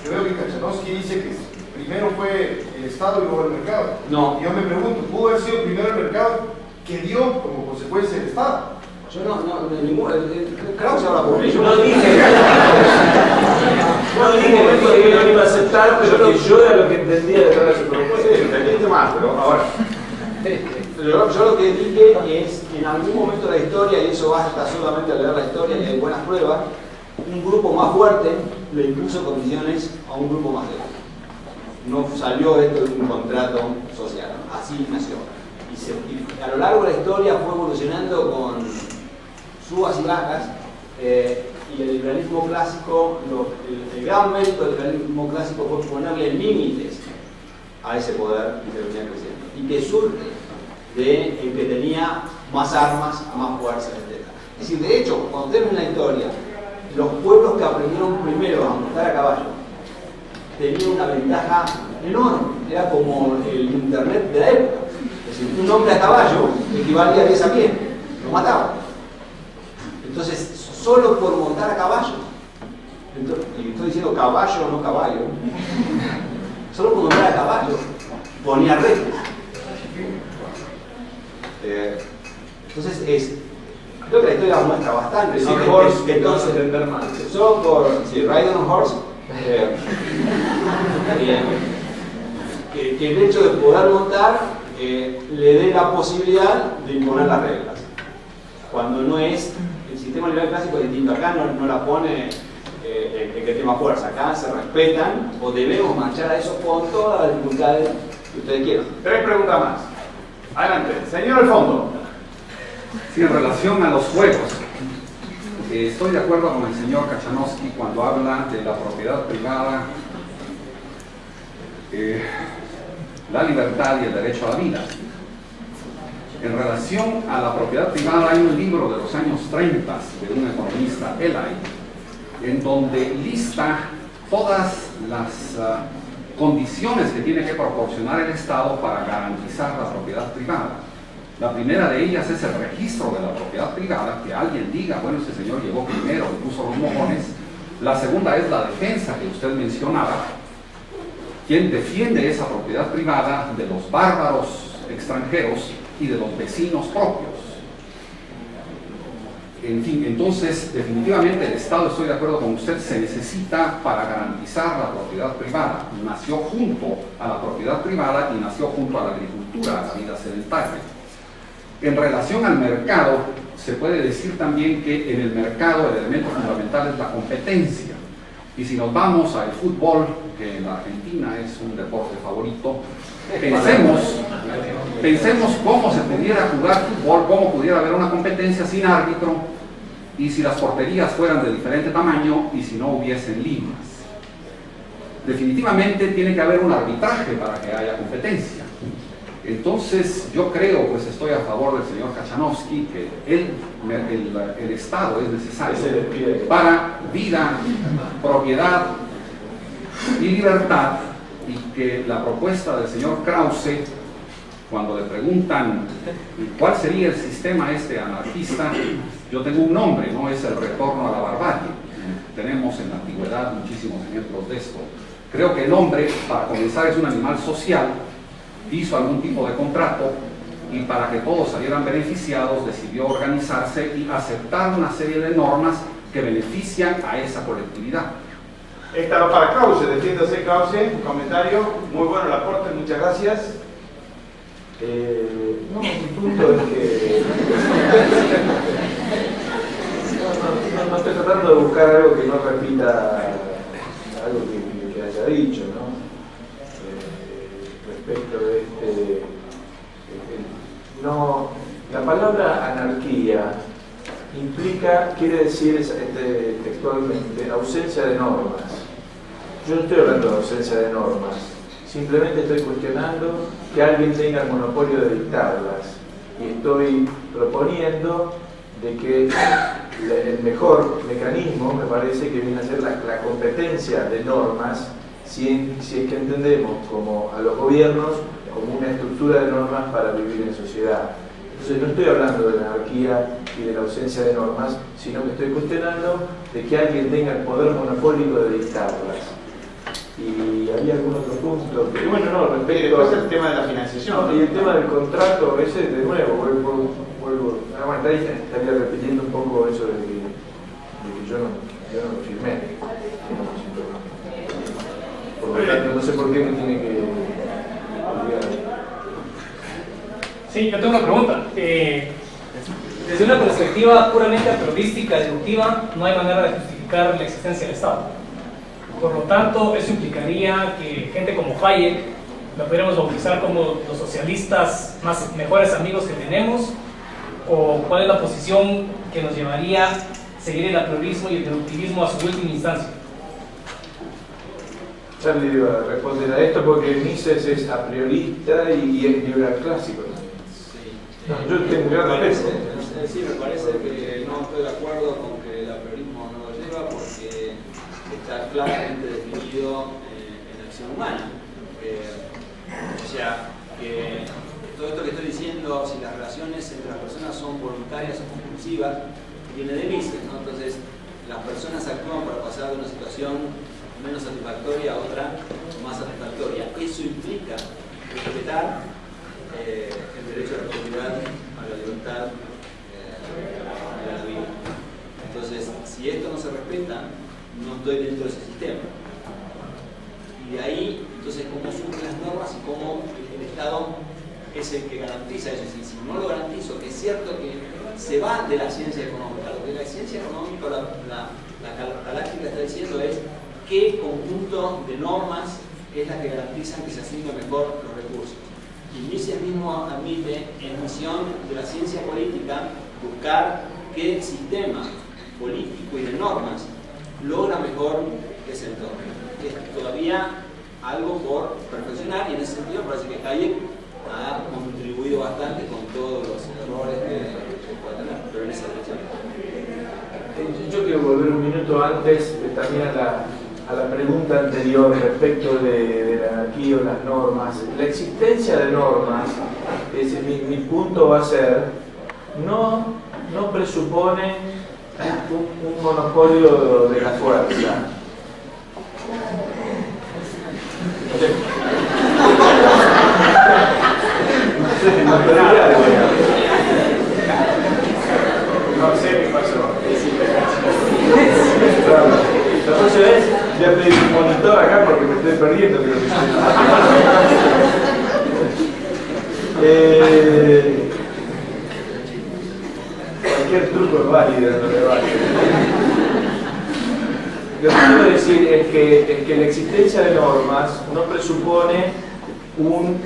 Yo veo que Kachanowski dice que primero fue el Estado y luego el mercado. No. Y yo me pregunto, ¿pudo haber sido primero el mercado que dio como consecuencia el Estado? Yo Krause habla por mí. Yo no dije que yo no iba a aceptar, pero que yo era lo que entendía de toda su propuesta. Sí, entendiste más, pero ahora. Yo lo que dije es que en algún momento de la historia, y eso basta solamente a leer la historia y hay buenas pruebas, un grupo más fuerte le impuso condiciones a un grupo más débil. No salió esto de un contrato social, así nació. y a lo largo de la historia fue evolucionando con subas y bajas, y el liberalismo clásico, el gran mérito del liberalismo clásico fue ponerle límites a ese poder que venía creciendo y que surge de el que tenía más armas, más fuerza, etc. Es decir, de hecho, cuando ustedes ven la historia, los pueblos que aprendieron primero a montar a caballo tenían una ventaja enorme, era como el internet de la época. Es decir, un hombre a caballo equivalía a 10 a pie, lo mataba. Entonces, solo por montar a caballo, y estoy diciendo caballo, no caballo, solo por montar a caballo ponía retos. Entonces, creo que la historia muestra bastante. Sí, ¿no? horse, que entonces, entender más. solo por ride on a horse, que el hecho de poder montar le dé la posibilidad de imponer las reglas. Cuando no es, el sistema liberal clásico es distinto. Acá no la pone el que tiene más fuerza. Acá se respetan o debemos marchar a eso con todas las dificultades que ustedes quieran. 3 preguntas más. Adelante. Señor al fondo. Sí, en relación a los juegos, estoy de acuerdo con el señor Kachanowski cuando habla de la propiedad privada, la libertad y el derecho a la vida. En relación a la propiedad privada hay un libro de los años 30 de un economista, Eli, en donde lista todas las condiciones que tiene que proporcionar el Estado para garantizar la propiedad privada. La primera de ellas es el registro de la propiedad privada, que alguien diga, bueno, ese señor llegó primero y puso los mojones. La segunda es la defensa que usted mencionaba. ¿Quién defiende esa propiedad privada de los bárbaros extranjeros y de los vecinos propios? En fin, entonces, definitivamente el Estado, estoy de acuerdo con usted, se necesita para garantizar la propiedad privada. Nació junto a la propiedad privada y nació junto a la agricultura, a la vida sedentaria. En relación al mercado, se puede decir también que en el mercado el elemento fundamental es la competencia. Y si nos vamos al fútbol, que en la Argentina es un deporte favorito, pensemos cómo se pudiera jugar fútbol, cómo pudiera haber una competencia sin árbitro, y si las porterías fueran de diferente tamaño y si no hubiesen líneas. Definitivamente tiene que haber un arbitraje para que haya competencia. Entonces, yo creo, pues estoy a favor del señor Kachanowski, que el Estado es necesario para vida, propiedad y libertad, y que la propuesta del señor Krause, cuando le preguntan cuál sería el sistema anarquista, yo tengo un nombre, ¿no? Es el retorno a la barbarie. Tenemos en la antigüedad muchísimos ejemplos de esto. Creo que el hombre, para comenzar, es un animal social, hizo algún tipo de contrato y para que todos salieran beneficiados decidió organizarse y aceptar una serie de normas que benefician a esa colectividad. Esta va para Krause, defiéndase Krause, un comentario, muy bueno el aporte, muchas gracias. No, mi punto es que no estoy tratando de buscar algo que no repita algo que haya dicho, ¿no? Respecto de no, la palabra anarquía quiere decir textualmente ausencia de normas. Yo no estoy hablando de ausencia de normas, simplemente estoy cuestionando que alguien tenga el monopolio de dictarlas y estoy proponiendo de que el mejor mecanismo me parece que viene a ser la competencia de normas, si es que entendemos como a los gobiernos como una estructura de normas para vivir en sociedad. Entonces no estoy hablando de la anarquía y de la ausencia de normas, sino que estoy cuestionando de que alguien tenga el poder monopólico de dictarlas. Y había algún otro punto que, bueno, no, respecto a el tema de la financiación. Y el tema del contrato, ese de nuevo, vuelvo estaría repitiendo un poco eso de que yo no lo firmé. Por lo tanto, no sé por qué me tiene que olvidar. Sí, yo tengo una pregunta. Desde una perspectiva puramente apolística, deductiva, no hay manera de justificar la existencia del Estado. Por lo tanto, eso implicaría que gente como Hayek ¿lo podríamos bautizar como los socialistas mejores amigos que tenemos? ¿O cuál es la posición que nos llevaría a seguir el apriorismo y el deductivismo a su última instancia? Charlie iba a responder a esto porque Mises es a priorista y es liberal clásico. Sí. No, yo tengo gran respeto. Sí, me parece que no estoy de acuerdo con que el apriorismo no lo lleva porque está claramente definido en la acción humana. O sea, que todo esto que estoy diciendo, si las relaciones entre las personas son voluntarias o compulsivas, viene de Mises, ¿no? Entonces, las personas actúan para pasar de una situación menos satisfactoria a otra más satisfactoria. Eso implica respetar el derecho a la propiedad, a la libertad, a la vida. Entonces, si esto no se respeta, no estoy dentro de ese sistema. Y de ahí, entonces, cómo surgen las normas y cómo el Estado es el que garantiza eso. Y si no lo garantizo, que es cierto que se va de la ciencia económica. Lo que la ciencia económica, la galáctica está diciendo es qué conjunto de normas es la que garantizan que se asignen mejor los recursos. Y Mises mismo admite en misión de la ciencia política buscar qué sistema político y de normas logra mejor ese entorno. Es todavía algo por perfeccionar y en ese sentido parece que Hayek ha contribuido bastante con todos los errores que puede tener, pero en esa dirección. Yo quiero volver un minuto antes también a la pregunta anterior respecto de la anarquía o las normas. La existencia de normas, mi punto va a ser, no presupone un monopolio de la fuerza. No sé qué pasó. Entonces, ¿ves? Ya pedí un monitor acá porque me estoy perdiendo. Cualquier truco es válido en lo que vale. Lo que quiero decir es que la existencia de normas no presupone un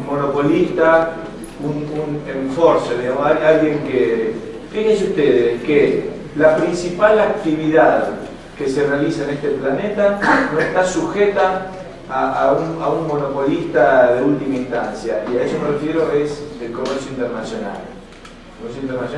monopolista, un enforcer, digamos, alguien que... Fíjense ustedes que la principal actividad que se realiza en este planeta no está sujeta a un monopolista de última instancia, y a eso me refiero es el comercio internacional.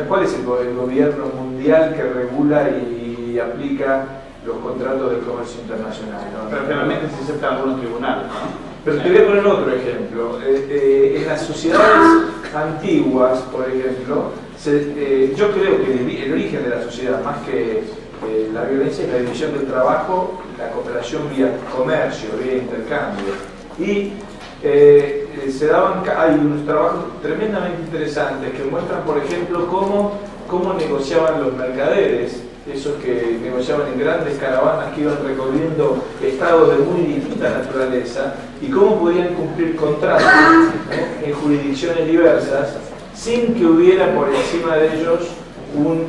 ¿Cuál es el gobierno mundial que regula y aplica los contratos del comercio internacional? ¿No? Pero generalmente se aceptan algunos tribunales, ¿no? Pero te voy a poner otro ejemplo. En las sociedades antiguas, por ejemplo, yo creo que el origen de la sociedad, más que la violencia, es la división del trabajo, la cooperación vía comercio, vía intercambio. Y hay unos trabajos tremendamente interesantes que muestran, por ejemplo, cómo negociaban los mercaderes, esos que negociaban en grandes caravanas que iban recorriendo estados de muy distinta naturaleza, y cómo podían cumplir contratos en jurisdicciones diversas sin que hubiera por encima de ellos un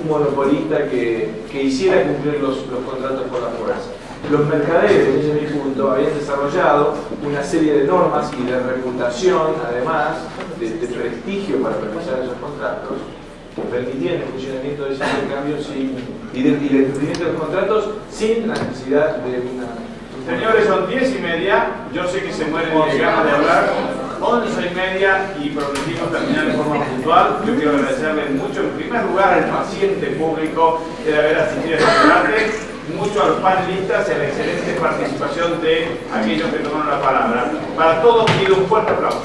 monopolista que hiciera cumplir los contratos por la fuerza. Los mercaderes, ese es mi punto, habían desarrollado una serie de normas y de reputación, además de prestigio para realizar esos contratos, que permitían el funcionamiento de ese intercambio y el cumplimiento de los contratos sin la necesidad de una... Señores, son 10:30, yo sé que se mueren de ganas de hablar, 11:30 y prometimos terminar de forma puntual. Yo quiero agradecerles mucho, en primer lugar, al paciente público de haber asistido a este debate, mucho a los panelistas y a la excelente participación de aquellos que tomaron la palabra. Para todos pido un fuerte aplauso.